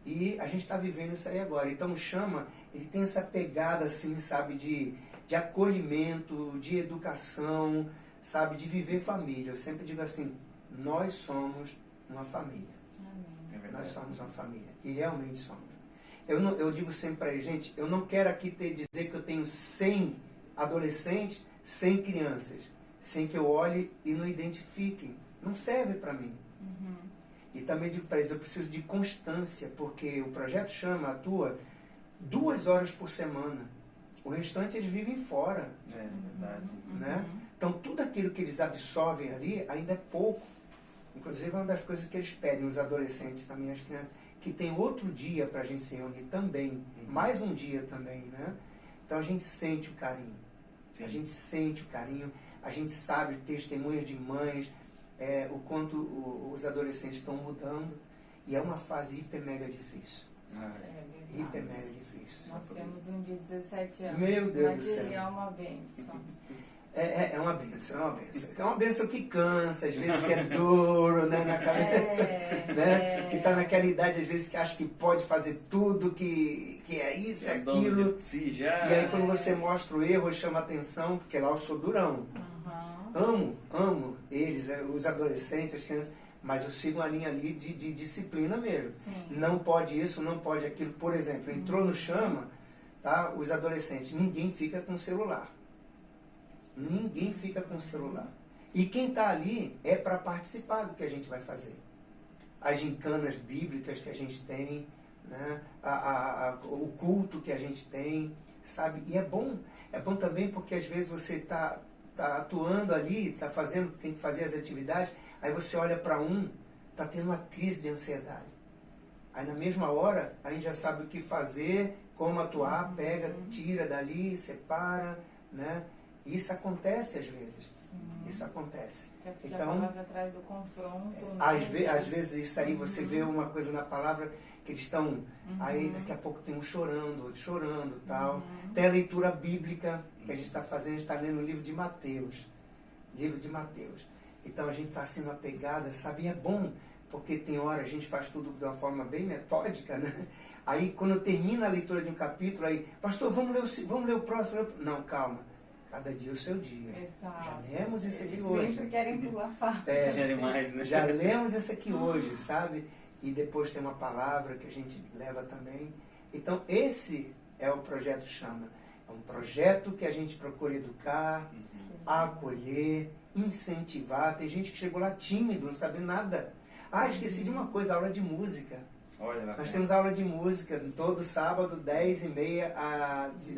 E a gente está vivendo isso aí agora. Então o Chama, ele tem essa pegada assim, sabe, de acolhimento, de educação, sabe, de viver família. Eu sempre digo assim, nós somos uma família. Amém. Nós somos uma família. E realmente somos. Eu digo sempre para eles, gente, eu não quero aqui dizer que eu tenho 100 adolescentes, 100 crianças, sem que eu olhe e não identifique. Não serve para mim. E também digo para eles, eu preciso de constância, porque o Projeto Chama atua 2 horas por semana. O restante eles vivem fora. É verdade. Né? Então tudo aquilo que eles absorvem ali ainda é pouco. Inclusive é uma das coisas que eles pedem, os adolescentes também, as crianças, que tem outro dia para a gente se reunir também, mais um dia também, né? Então a gente sente o carinho, a gente sente o carinho, a gente sabe testemunhos de mães, o quanto os adolescentes estão mudando, e é uma fase hiper mega difícil. Hiper mega difícil. Nós temos um de 17 anos, Meu Deus mas do céu. ele é uma bênção. É uma benção, é uma benção. É uma benção que cansa, às vezes que é duro, né, na cabeça, né? Que está naquela idade, às vezes, que acha que pode fazer tudo, que é isso, é aquilo. E aí quando você mostra o erro, chama atenção, porque lá eu sou durão. Amo eles, os adolescentes, as crianças, mas eu sigo uma linha ali de disciplina mesmo. Sim. Não pode isso, não pode aquilo. Por exemplo, entrou no Chama, tá? Os adolescentes, ninguém fica com celular. Ninguém fica com celular. E quem está ali é para participar do que a gente vai fazer. As gincanas bíblicas que a gente tem, né? O culto que a gente tem, sabe? E é bom também porque às vezes você está atuando ali, está fazendo, tem que fazer as atividades, aí você olha para está tendo uma crise de ansiedade. Aí na mesma hora, a gente já sabe o que fazer, como atuar, pega, tira dali, separa, né? E isso acontece às vezes. Sim. Isso acontece. É porque Então, a palavra traz o confronto. às vezes isso aí você vê uma coisa na palavra que eles estão, aí daqui a pouco tem um chorando, outro chorando, tal. Tem a leitura bíblica que a gente está fazendo, a gente está lendo o livro de Mateus. Livro de Mateus. Então a gente está assim numa pegada, sabe? E é bom, porque tem hora a gente faz tudo de uma forma bem metódica, né? Aí quando termina a leitura de um capítulo, aí, pastor, vamos ler o próximo. Não, calma. Cada dia é o seu dia. Exato. Já lemos esse aqui Eles hoje. sempre querem pular fácil. Querem mais, né? Já lemos esse aqui hoje, sabe? E depois tem uma palavra que a gente leva também. Então esse é o projeto Chama. É um projeto que a gente procura educar, acolher, incentivar. Tem gente que chegou lá tímido, não sabe nada. Ah, esqueci de uma coisa, aula de música. Olha, Nós temos aula de música todo sábado, 10h30,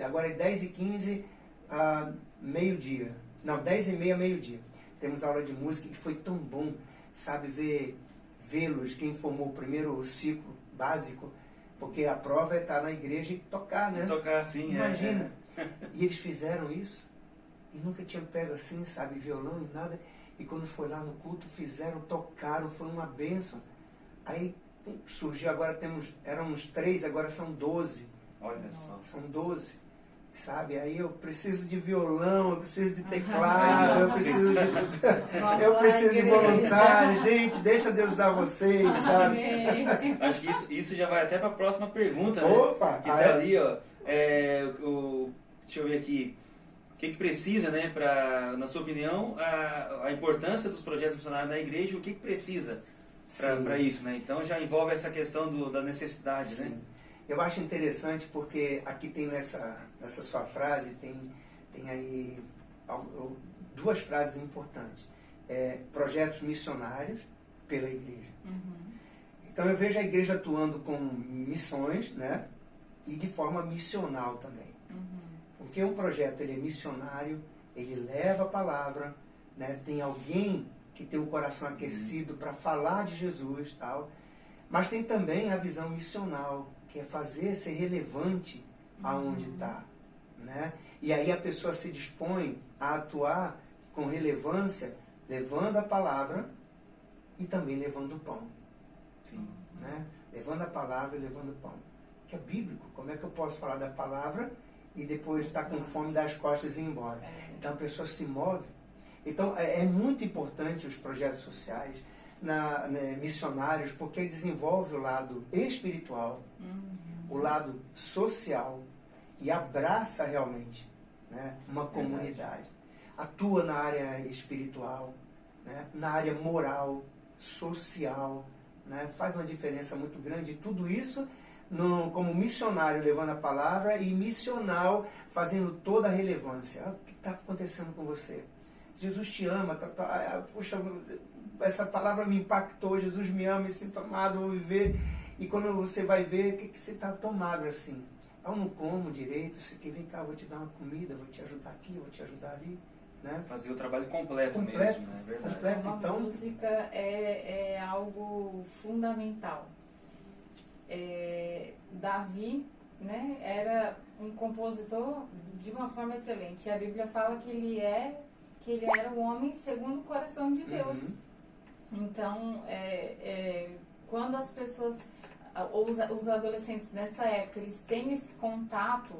agora é 10h15 a meio-dia. Não, 10h30 a meio-dia. Temos aula de música que foi tão bom, sabe, vê-los, quem formou o primeiro ciclo básico, porque a prova é estar na igreja e tocar, né? Tocar assim, Imagina. E eles fizeram isso, e nunca tinham pego assim, sabe, violão e nada, e quando foi lá no culto, fizeram, tocaram, foi uma bênção. Aí surgiu, agora éramos 3, agora são 12. Olha só. São 12, sabe? Aí eu preciso de violão, eu preciso de teclado, eu preciso de voluntário. Gente, deixa Deus usar vocês, sabe? Acho que isso já vai até para a próxima pergunta, né? Opa! Que tá ali, ó. Deixa eu ver aqui. O que precisa, né, na sua opinião, a importância dos projetos missionários na igreja, o que precisa para isso, né? Então já envolve essa questão da necessidade, Sim. né? Eu acho interessante porque aqui tem nessa sua frase, tem aí duas frases importantes. Projetos missionários pela igreja. Então eu vejo a igreja atuando com missões, né? E de forma missional também. Porque um projeto ele é missionário, ele leva a palavra, né? Tem alguém que tem o coração aquecido para falar de Jesus, tal. Mas tem também a visão missional, que é fazer ser relevante aonde está, né? E aí a pessoa se dispõe a atuar com relevância, levando a palavra e também levando o pão. Sim. Né? Levando a palavra e levando o pão. Que é bíblico. Como é que eu posso falar da palavra e depois estar com fome das costas e ir embora? Então a pessoa se move. Então é muito importante os projetos sociais, missionários, porque desenvolve o lado espiritual, o lado social e abraça realmente, né, uma comunidade. Atua na área espiritual, né, na área moral, social, né, faz uma diferença muito grande. E tudo isso como missionário levando a palavra e missional fazendo toda a relevância. O que está acontecendo com você? Jesus te ama, puxa, essa palavra me impactou, Jesus me ama, me sinto amado, vou viver. E quando você vai ver, o que você está tão magro assim? Eu não como direito, você quer, vem cá, eu vou te dar uma comida, vou te ajudar aqui, vou te ajudar ali. Né? Fazer o trabalho completo mesmo, né? Verdade. Completo, Uma então, música é algo fundamental. Davi, né, era um compositor de uma forma excelente. E a Bíblia fala que ele era um homem segundo o coração de Deus. Então, quando as pessoas, os adolescentes nessa época, eles têm esse contato,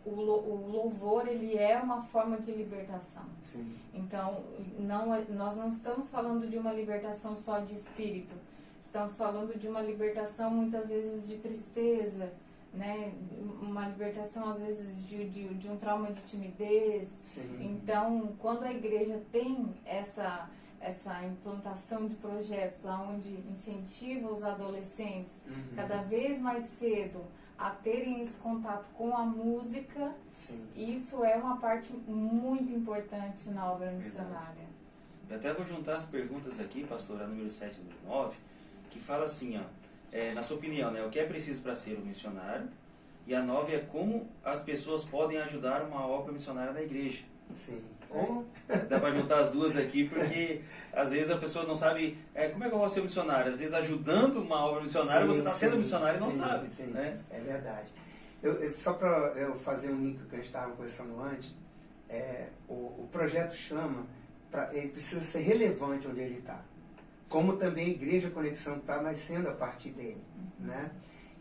o louvor, ele é uma forma de libertação. Sim. Então, nós não estamos falando de uma libertação só de espírito, estamos falando de uma libertação muitas vezes de tristeza, né? Uma libertação às vezes de um trauma de timidez. Sim. Então, quando a igreja tem essa implantação de projetos onde incentiva os adolescentes cada vez mais cedo a terem esse contato com a música, Sim. isso é uma parte muito importante na obra missionária. Eu até vou juntar as perguntas aqui, pastora, número 7 e número 9, que fala assim, ó, na sua opinião, né, o que é preciso para ser um missionário? E a 9 é como as pessoas podem ajudar uma obra missionária da igreja. Sim. Dá para juntar as duas aqui, porque às vezes a pessoa não sabe como é que eu vou ser missionário. Às vezes ajudando uma obra missionária, você está sendo missionário e não sabe. Sim, né? É verdade. Só para eu fazer um link que a gente estava conversando antes, o projeto Chama, ele precisa ser relevante onde ele está. Como também a Igreja Conexão está nascendo a partir dele. Né?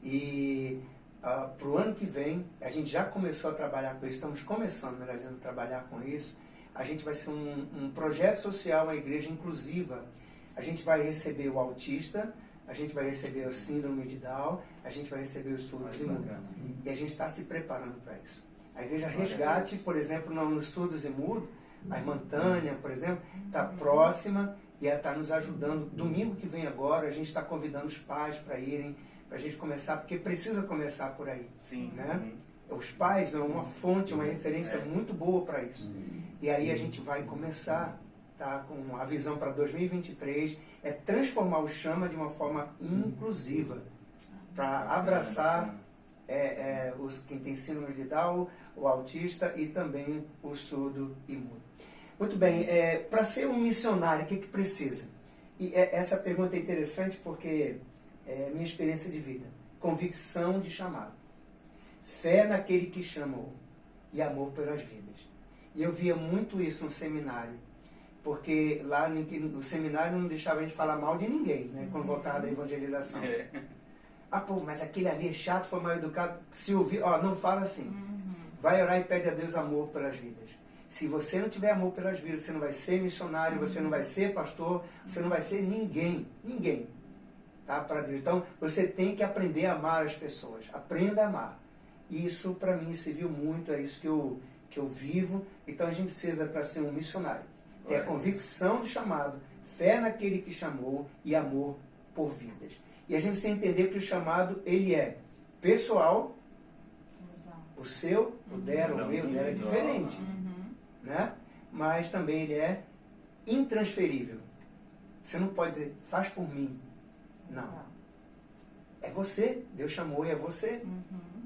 E para o ano que vem, a gente já começou a trabalhar com isso, estamos começando, melhor dizendo, a trabalhar com isso. a gente vai ser um projeto social, uma igreja inclusiva. A gente vai receber o autista, a gente vai receber o síndrome de Down, a gente vai receber os surdos e mudos. E a gente está se preparando para isso. A igreja Resgate, por exemplo, nos surdos e mudos, a irmã Tânia, por exemplo, está próxima e ela está nos ajudando. Domingo que vem agora, a gente está convidando os pais para irem, para a gente começar, porque precisa começar por aí. Sim. Né? Os pais são uma fonte, uma referência muito boa para isso. E aí a gente vai começar, tá, com a visão para 2023, é transformar o Chama de uma forma inclusiva, para abraçar quem tem síndrome de Down, o autista e também o surdo e mudo. Muito bem, para ser um missionário, o que precisa? E essa pergunta é interessante porque é minha experiência de vida. Convicção de chamado. Fé naquele que chamou e amor pelas vidas. E eu via muito isso no seminário, porque lá no seminário não deixava a gente falar mal de ninguém, né, quando voltava da evangelização. Ah, pô, mas aquele ali é chato, foi mal educado. Se ouvir, não fala assim. Vai orar e pede a Deus amor pelas vidas. Se você não tiver amor pelas vidas, você não vai ser missionário, você não vai ser pastor, você não vai ser ninguém. Ninguém. Tá, para Deus. Então, você tem que aprender a amar as pessoas. Aprenda a amar. E isso, para mim, serviu muito. É isso que eu vivo. Então, a gente precisa, para ser um missionário, ter a convicção do chamado, fé naquele que chamou e amor por vidas. E a gente precisa entender que o chamado, ele é pessoal. Exato. O seu, o dela, o meu, o dela é diferente. Né? Mas também ele é intransferível. Você não pode dizer, faz por mim. Não. É você. Deus chamou e é você.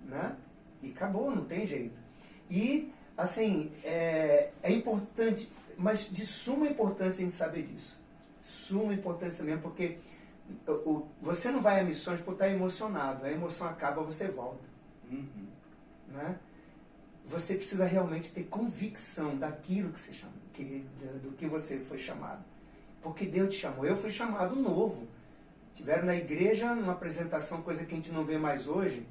Né? E acabou, não tem jeito. E, assim, é importante, mas de suma importância a gente saber disso. Suma importância mesmo, porque você não vai a missões por estar emocionado. A emoção acaba, você volta. Né? Você precisa realmente ter convicção daquilo que você chama, do que você foi chamado. Porque Deus te chamou. Eu fui chamado novo. Tiveram na igreja uma apresentação, coisa que a gente não vê mais hoje.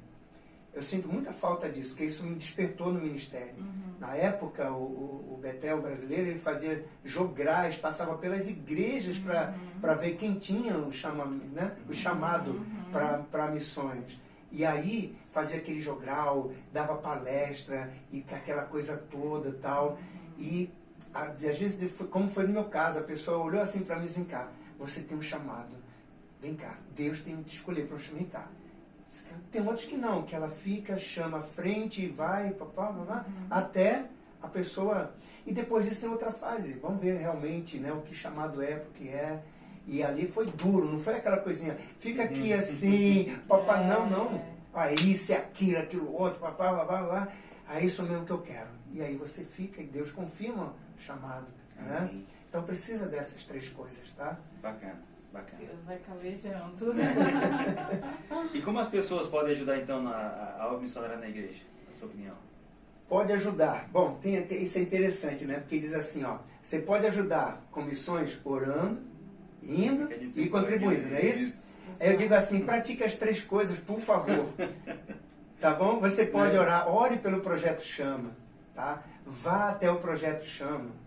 Eu sinto muita falta disso, porque isso me despertou no ministério. Na época, o Betel brasileiro, ele fazia jograis, passava pelas igrejas para ver quem tinha o chamado para missões. E aí fazia aquele jogral, dava palestra, e aquela coisa toda tal. E às vezes, como foi no meu caso, a pessoa olhou assim para mim e disse, vem cá, você tem um chamado. Vem cá, Deus tem que te escolher para vem cá. Tem outros que não, que ela fica, chama à frente e vai, até a pessoa... E depois disso tem outra fase. Vamos ver realmente, né, o que chamado é, porque é... E ali foi duro, não foi aquela coisinha, fica aqui assim, papá, não. Isso é aquilo outro, papá, é isso mesmo que eu quero. E aí você fica e Deus confirma o chamado. Né? Então precisa dessas três coisas, tá? Bacana. Deus vai calejando. E como as pessoas podem ajudar então a obra missionária na igreja, na sua opinião? Pode ajudar. Bom, isso é interessante, né? Porque diz assim, você pode ajudar com missões orando, indo e contribuindo, não é isso? Aí eu digo assim, pratique as três coisas, por favor. Tá bom? Você pode orar, ore pelo Projeto Chama, tá? Vá até o Projeto Chama.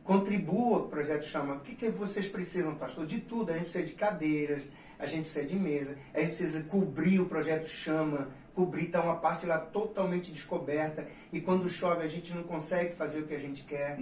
Contribua com o Projeto Chama. O que vocês precisam, pastor? De tudo. A gente precisa de cadeiras, a gente precisa de mesa, a gente precisa cobrir o Projeto Chama, está uma parte lá totalmente descoberta, e quando chove a gente não consegue fazer o que a gente quer.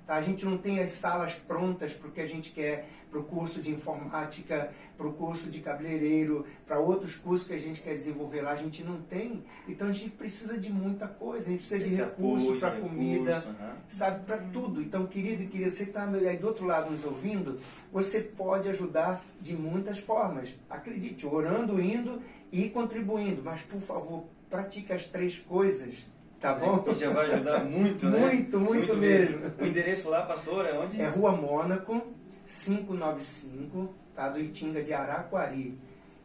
Tá? A gente não tem as salas prontas para o que a gente quer, para o curso de informática, para o curso de cabeleireiro, para outros cursos que a gente quer desenvolver lá, a gente não tem. Então a gente precisa de muita coisa, a gente precisa de recursos para comida, sabe, para tudo. Então, querido e querida, você está aí do outro lado nos ouvindo, você pode ajudar de muitas formas. Acredite, orando, indo e contribuindo. Mas, por favor, pratique as três coisas. Tá bom? Já vai ajudar muito, né? Muito mesmo. O endereço lá, pastor, é onde? É Rua Mônaco, 595, tá? Do Itinga de Araquari.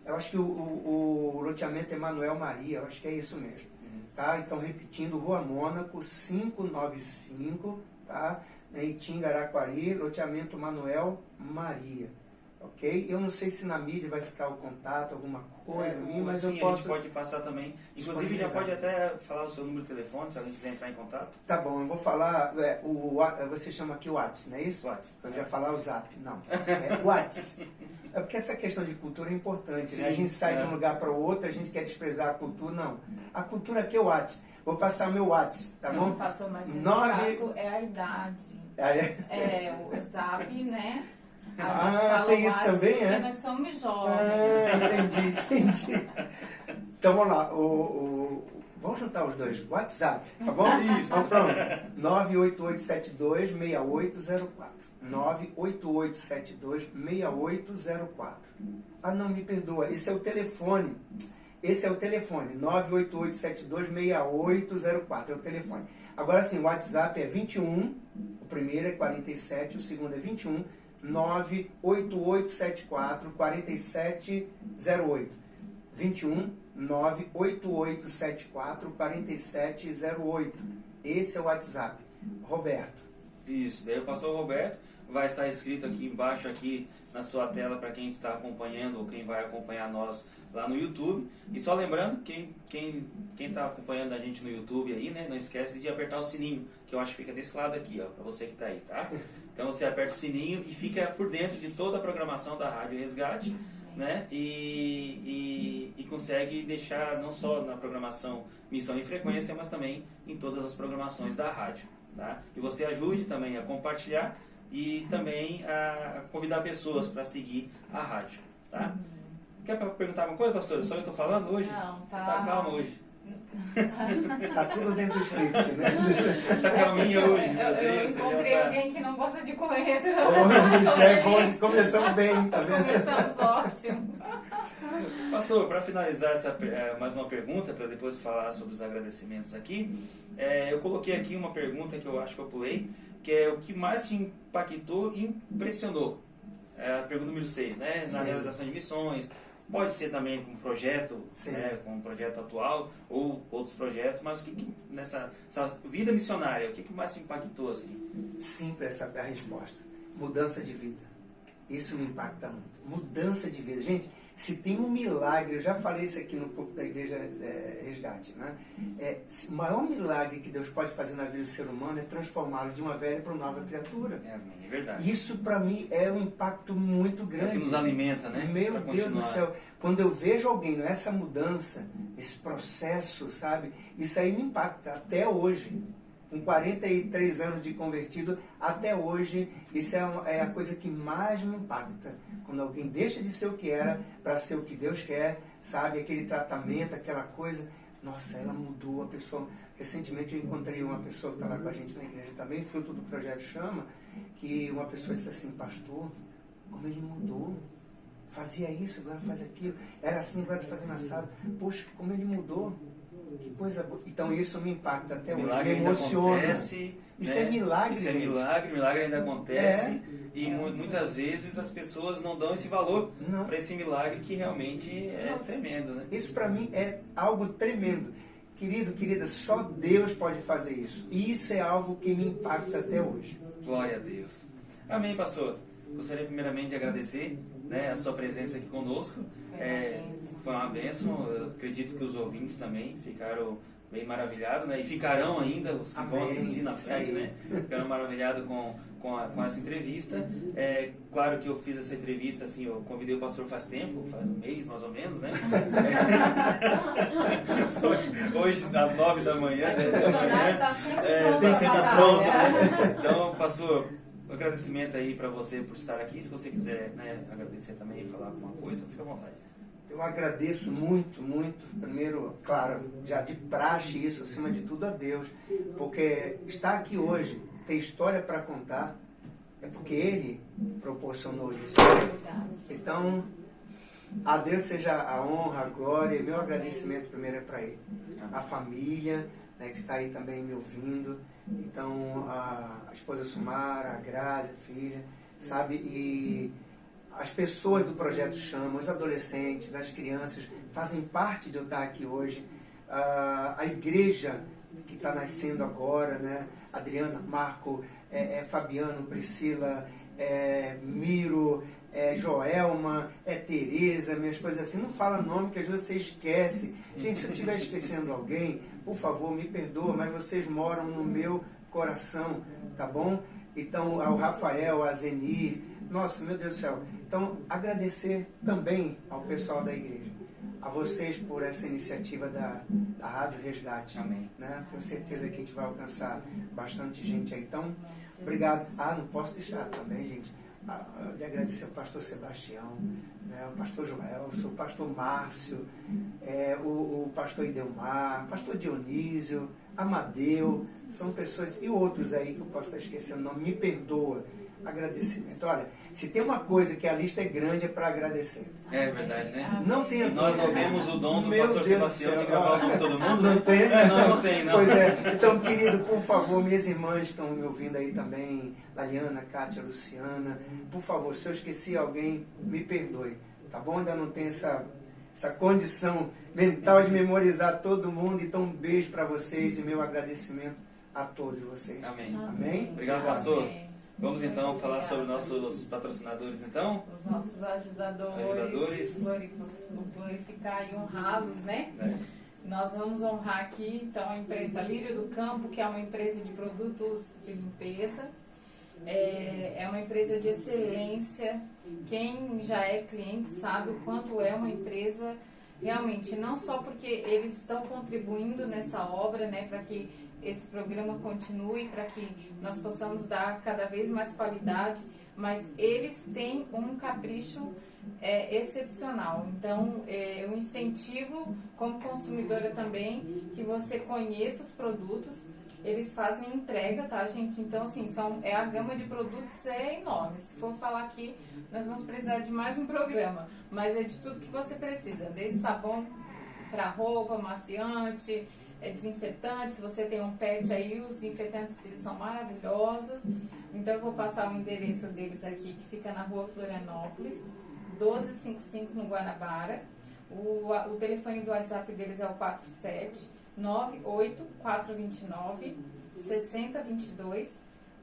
Eu acho que o loteamento é Manuel Maria, eu acho que é isso mesmo. Tá? Então, repetindo, Rua Mônaco, 595, tá? Itinga, Araquari, loteamento Manuel Maria. ok? Eu não sei se na mídia vai ficar o contato, alguma coisa, mas sim, eu posso... a gente pode passar também. Inclusive, já pode até falar o seu número de telefone, se alguém quiser entrar em contato. Tá bom, eu vou falar, você chama aqui o WhatsApp, não é isso? WhatsApp. Eu já falar o Zap, não. É WhatsApp. É porque essa questão de cultura é importante, né? A gente sai de um lugar para o outro, a gente quer desprezar a cultura, não. A cultura aqui é o WhatsApp. Vou passar meu WhatsApp, tá bom? Não passou, mas nesse 9... caso é a idade. É O Zap, né? A gente fala tem isso WhatsApp também, porque é? nós somos jovens. Entendi. Então vamos lá. Vamos juntar os dois. WhatsApp, tá bom? Isso. Então pronto. 988726804. 988726804. Ah, não, me perdoa. Esse é o telefone. 988726804. É o telefone. Agora sim, o WhatsApp é 21. O primeiro é 47, o segundo é 21. 98874-4708. 21 98874-4708. Esse é o WhatsApp. Roberto. Isso, daí o pastor Roberto vai estar escrito aqui embaixo, aqui na sua tela, para quem está acompanhando ou quem vai acompanhar nós lá no YouTube. E só lembrando, quem está acompanhando a gente no YouTube aí, né, não esquece de apertar o sininho, que eu acho que fica desse lado aqui, ó, para você que está aí, tá? Então você aperta o sininho e fica por dentro de toda a programação da Rádio Resgate, né? E consegue deixar não só na programação Missão e Frequência, mas também em todas as programações da rádio, tá? E você ajude também a compartilhar e também a convidar pessoas para seguir a rádio, tá? Quer perguntar alguma coisa, pastor? Só eu estou falando hoje? Não, tá. Você tá calma hoje? Tá tudo dentro do script, né? Tá calminha hoje, meu Eu Deus. encontrei já tá. alguém que não gosta de correr. Isso é bom, começamos bem, tá vendo? Começamos ótimo. Pastor, para finalizar mais uma pergunta, para depois falar sobre os agradecimentos aqui, eu coloquei aqui uma pergunta que eu acho que eu pulei, que é o que mais te impactou e impressionou. É a pergunta número 6, né? Na Sim. realização de missões, pode ser também com um projeto, né? Com um projeto atual ou outros projetos, mas o que nessa vida missionária, o que mais te impactou assim? Simples essa é a resposta. Mudança de vida. Isso me impacta muito. Mudança de vida. Gente, se tem um milagre, eu já falei isso aqui no púlpito da Igreja Resgate, né? O maior milagre que Deus pode fazer na vida do ser humano é transformá-lo de uma velha para uma nova criatura. É verdade. Isso para mim é um impacto muito grande. É o que nos alimenta, né? Meu Deus do céu. Quando eu vejo alguém nessa mudança, esse processo, sabe? Isso aí me impacta até hoje. Com 43 anos de convertido, até hoje, isso é a coisa que mais me impacta. Quando alguém deixa de ser o que era para ser o que Deus quer, sabe? Aquele tratamento, aquela coisa. Nossa, ela mudou a pessoa. Recentemente eu encontrei uma pessoa que está lá com a gente na igreja também, fruto do Projeto Chama, que uma pessoa disse assim, pastor, como ele mudou. Fazia isso, agora faz aquilo. Era assim, agora está fazendo assado. Poxa, como ele mudou. Que coisa boa. Então isso me impacta até hoje, me emociona. Acontece, isso né? é milagre. Isso é milagre ainda acontece. E muitas vezes as pessoas não dão esse valor para esse milagre que realmente é tremendo, né? Isso para mim é algo tremendo. Querido, querida, só Deus pode fazer isso. E isso é algo que me impacta até hoje. Glória a Deus. Amém, pastor. Gostaria primeiramente de agradecer, né, a sua presença aqui conosco. Foi uma bênção. Eu acredito que os ouvintes também ficaram bem maravilhados, né? E ficarão ainda, os que vão assistir na frente, né? Ficaram maravilhados com essa entrevista. Claro que eu fiz essa entrevista, assim, eu convidei o pastor faz tempo, faz um mês mais ou menos, né? Hoje, às 9 da manhã. O funcionário está sempre pronto. Tem que estar pronto, né? Então, pastor, um agradecimento aí para você por estar aqui. Se você quiser, né, agradecer também e falar alguma coisa, fica à vontade. Eu agradeço muito, muito, primeiro, claro, já de praxe isso, acima de tudo a Deus, porque estar aqui hoje, ter história para contar, é porque Ele proporcionou isso. Então, a Deus seja a honra, a glória, e meu agradecimento primeiro é para Ele. A família, né, que está aí também me ouvindo, então a esposa Sumara, a Grazi, a filha, sabe, e as pessoas do Projeto Chama, os adolescentes, as crianças, fazem parte de eu estar aqui hoje. A igreja que está nascendo agora, né? Adriana, Marco, Fabiano, Priscila, Miro, é Joelma, é Tereza, minhas coisas assim. Não fala nome que às vezes você esquece. Gente, se eu estiver esquecendo alguém, por favor, me perdoa, mas vocês moram no meu coração, tá bom? Então, ao Rafael, a Zenir, nossa, meu Deus do céu. Então, agradecer também ao pessoal da igreja, a vocês por essa iniciativa da Rádio Resgate. Amém. Né? Tenho certeza que a gente vai alcançar bastante gente aí. Então, obrigado. Não posso deixar também, gente, de agradecer ao pastor Sebastião, né? O pastor Joelson, o pastor Márcio, o pastor Idelmar, o pastor Dionísio, Amadeu, são pessoas, e outros aí que eu posso estar esquecendo, não me perdoa. Agradecimento. Olha, se tem uma coisa que a lista é grande, é para agradecer. É verdade, né? Não tem Nós não temos o dom do Meu pastor Deus Sebastião do de céu. gravar o nome de todo mundo, Não né? tem? Não tem, não. Pois é. Então, querido, por favor, minhas irmãs estão me ouvindo aí também, Laliana, Kátia, Luciana, por favor, se eu esqueci alguém, me perdoe, tá bom? Ainda não tem essa condição mental de memorizar todo mundo, então um beijo para vocês e meu agradecimento a todos vocês. Amém. Amém? Obrigado, pastor. Amém. Vamos então falar sobre nossos patrocinadores, então. Os nossos ajudadores. Glorificar e honrá-los, né? Nós vamos honrar aqui, então, a empresa Lírio do Campo, que é uma empresa de produtos de limpeza. É uma empresa de excelência. Quem já é cliente sabe o quanto é uma empresa, realmente, não só porque eles estão contribuindo nessa obra, né, para que esse programa continue, para que nós possamos dar cada vez mais qualidade, mas eles têm um capricho excepcional. Então, eu incentivo, como consumidora também, que você conheça os produtos. Eles fazem entrega, tá, gente? Então, assim, a gama de produtos é enorme. Se for falar aqui, nós vamos precisar de mais um programa. Mas é de tudo que você precisa. Desde sabão para roupa, maciante, desinfetante. Se você tem um pet aí, os desinfetantes deles são maravilhosos. Então, eu vou passar o endereço deles aqui, que fica na rua Florianópolis, 1255 no Guanabara. O telefone do WhatsApp deles é o 47984296022,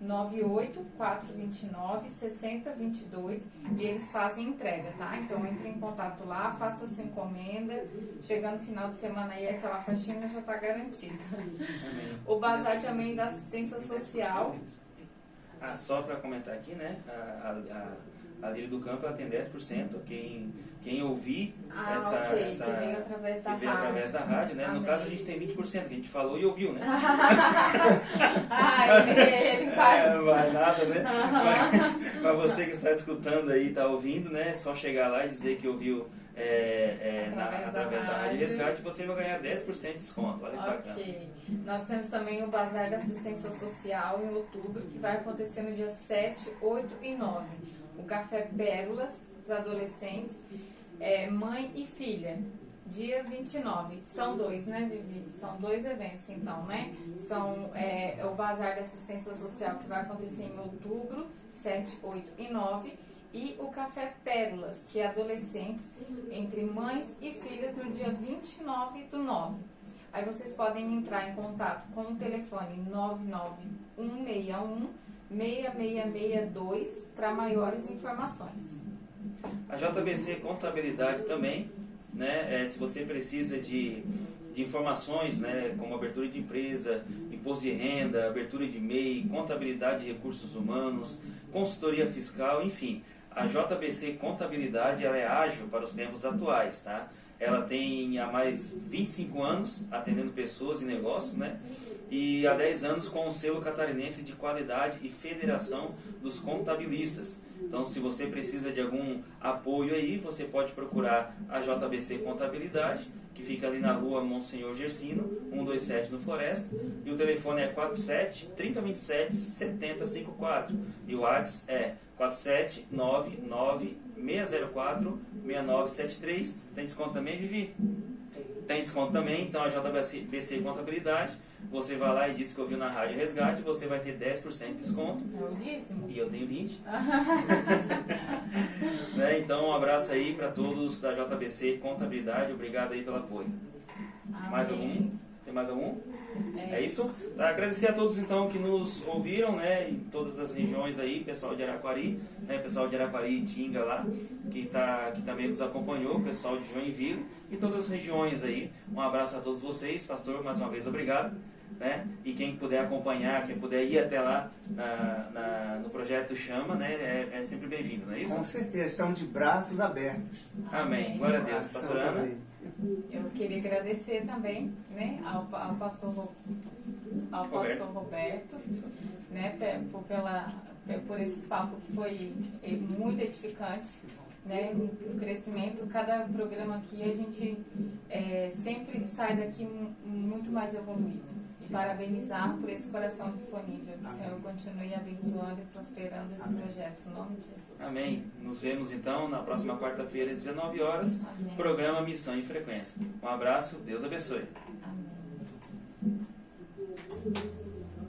984296022, e eles fazem entrega, tá? Então entre em contato lá, faça sua encomenda, chegando no final de semana aí aquela faxina já está garantida. O bazar também da assistência social. Só para comentar aqui, né? A Lírio do Campo ela tem 10%. Quem ouvir que veio através da rádio. Através da rádio, né? Amém. No caso a gente tem 20%, que a gente falou e ouviu, né? Ele faz. Vai nada, né? Mas você que está escutando aí, está ouvindo, né? É só chegar lá e dizer que ouviu através da Rádio Resgate, você vai ganhar 10% de desconto. Olha que bacana. Ok. Nós temos também o Bazar da Assistência Social em outubro, que vai acontecer no dia 7, 8 e 9. O Café Pérolas dos adolescentes, mãe e filha, dia 29. São dois, né, Vivi? São dois eventos, então, né? São o Bazar da Assistência Social, que vai acontecer em outubro, 7, 8 e 9. E o Café Pérolas, que é adolescentes, entre mães e filhas, no dia 29/9. Aí vocês podem entrar em contato com o telefone 99161-6662 para maiores informações. A JBC Contabilidade também, né? Se você precisa de informações, né, como abertura de empresa, imposto de renda, abertura de MEI, contabilidade de recursos humanos, consultoria fiscal, enfim. A JBC Contabilidade ela é ágil para os tempos atuais, tá? Ela tem há mais 25 anos atendendo pessoas e negócios, né? E há 10 anos com o selo catarinense de qualidade e Federação dos Contabilistas. Então, se você precisa de algum apoio aí, você pode procurar a JBC Contabilidade, que fica ali na rua Monsenhor Gersino, 127 no Floresta. E o telefone é 47-3027-7054. E o WhatsApp é 47996046973. Tem desconto também, Vivi? Tem desconto também, então a JBC Contabilidade, você vai lá e diz que ouviu na Rádio Resgate, você vai ter 10% de desconto. É o dízimo. E eu tenho 20%. Né? Então um abraço aí para todos da JBC Contabilidade, obrigado aí pelo apoio. Amém. Mais algum? Tem mais algum? É isso? Agradecer a todos então que nos ouviram, né, em todas as regiões aí, pessoal de Araquari, né, pessoal de Araquari e Tinga lá, que também nos acompanhou, pessoal de Joinville e todas as regiões aí. Um abraço a todos vocês, pastor, mais uma vez obrigado, né? E quem puder acompanhar, quem puder ir até lá no projeto Chama, né, é sempre bem-vindo, não é isso? Com certeza, estão de braços abertos. Amém. Glória a Deus, Ação pastor Ana. também. Eu queria agradecer também, né, ao pastor Roberto, Isso. né, por esse papo que foi muito edificante, né, um crescimento. Cada programa aqui a gente sempre sai daqui muito mais evoluído. E parabenizar por esse coração disponível. Que o Senhor continue abençoando e prosperando esse projeto. Em nome de Jesus. Amém. Nos vemos então na próxima quarta-feira às 19 horas, Amém. programa Missão e Frequência. Um abraço, Deus abençoe. Amém.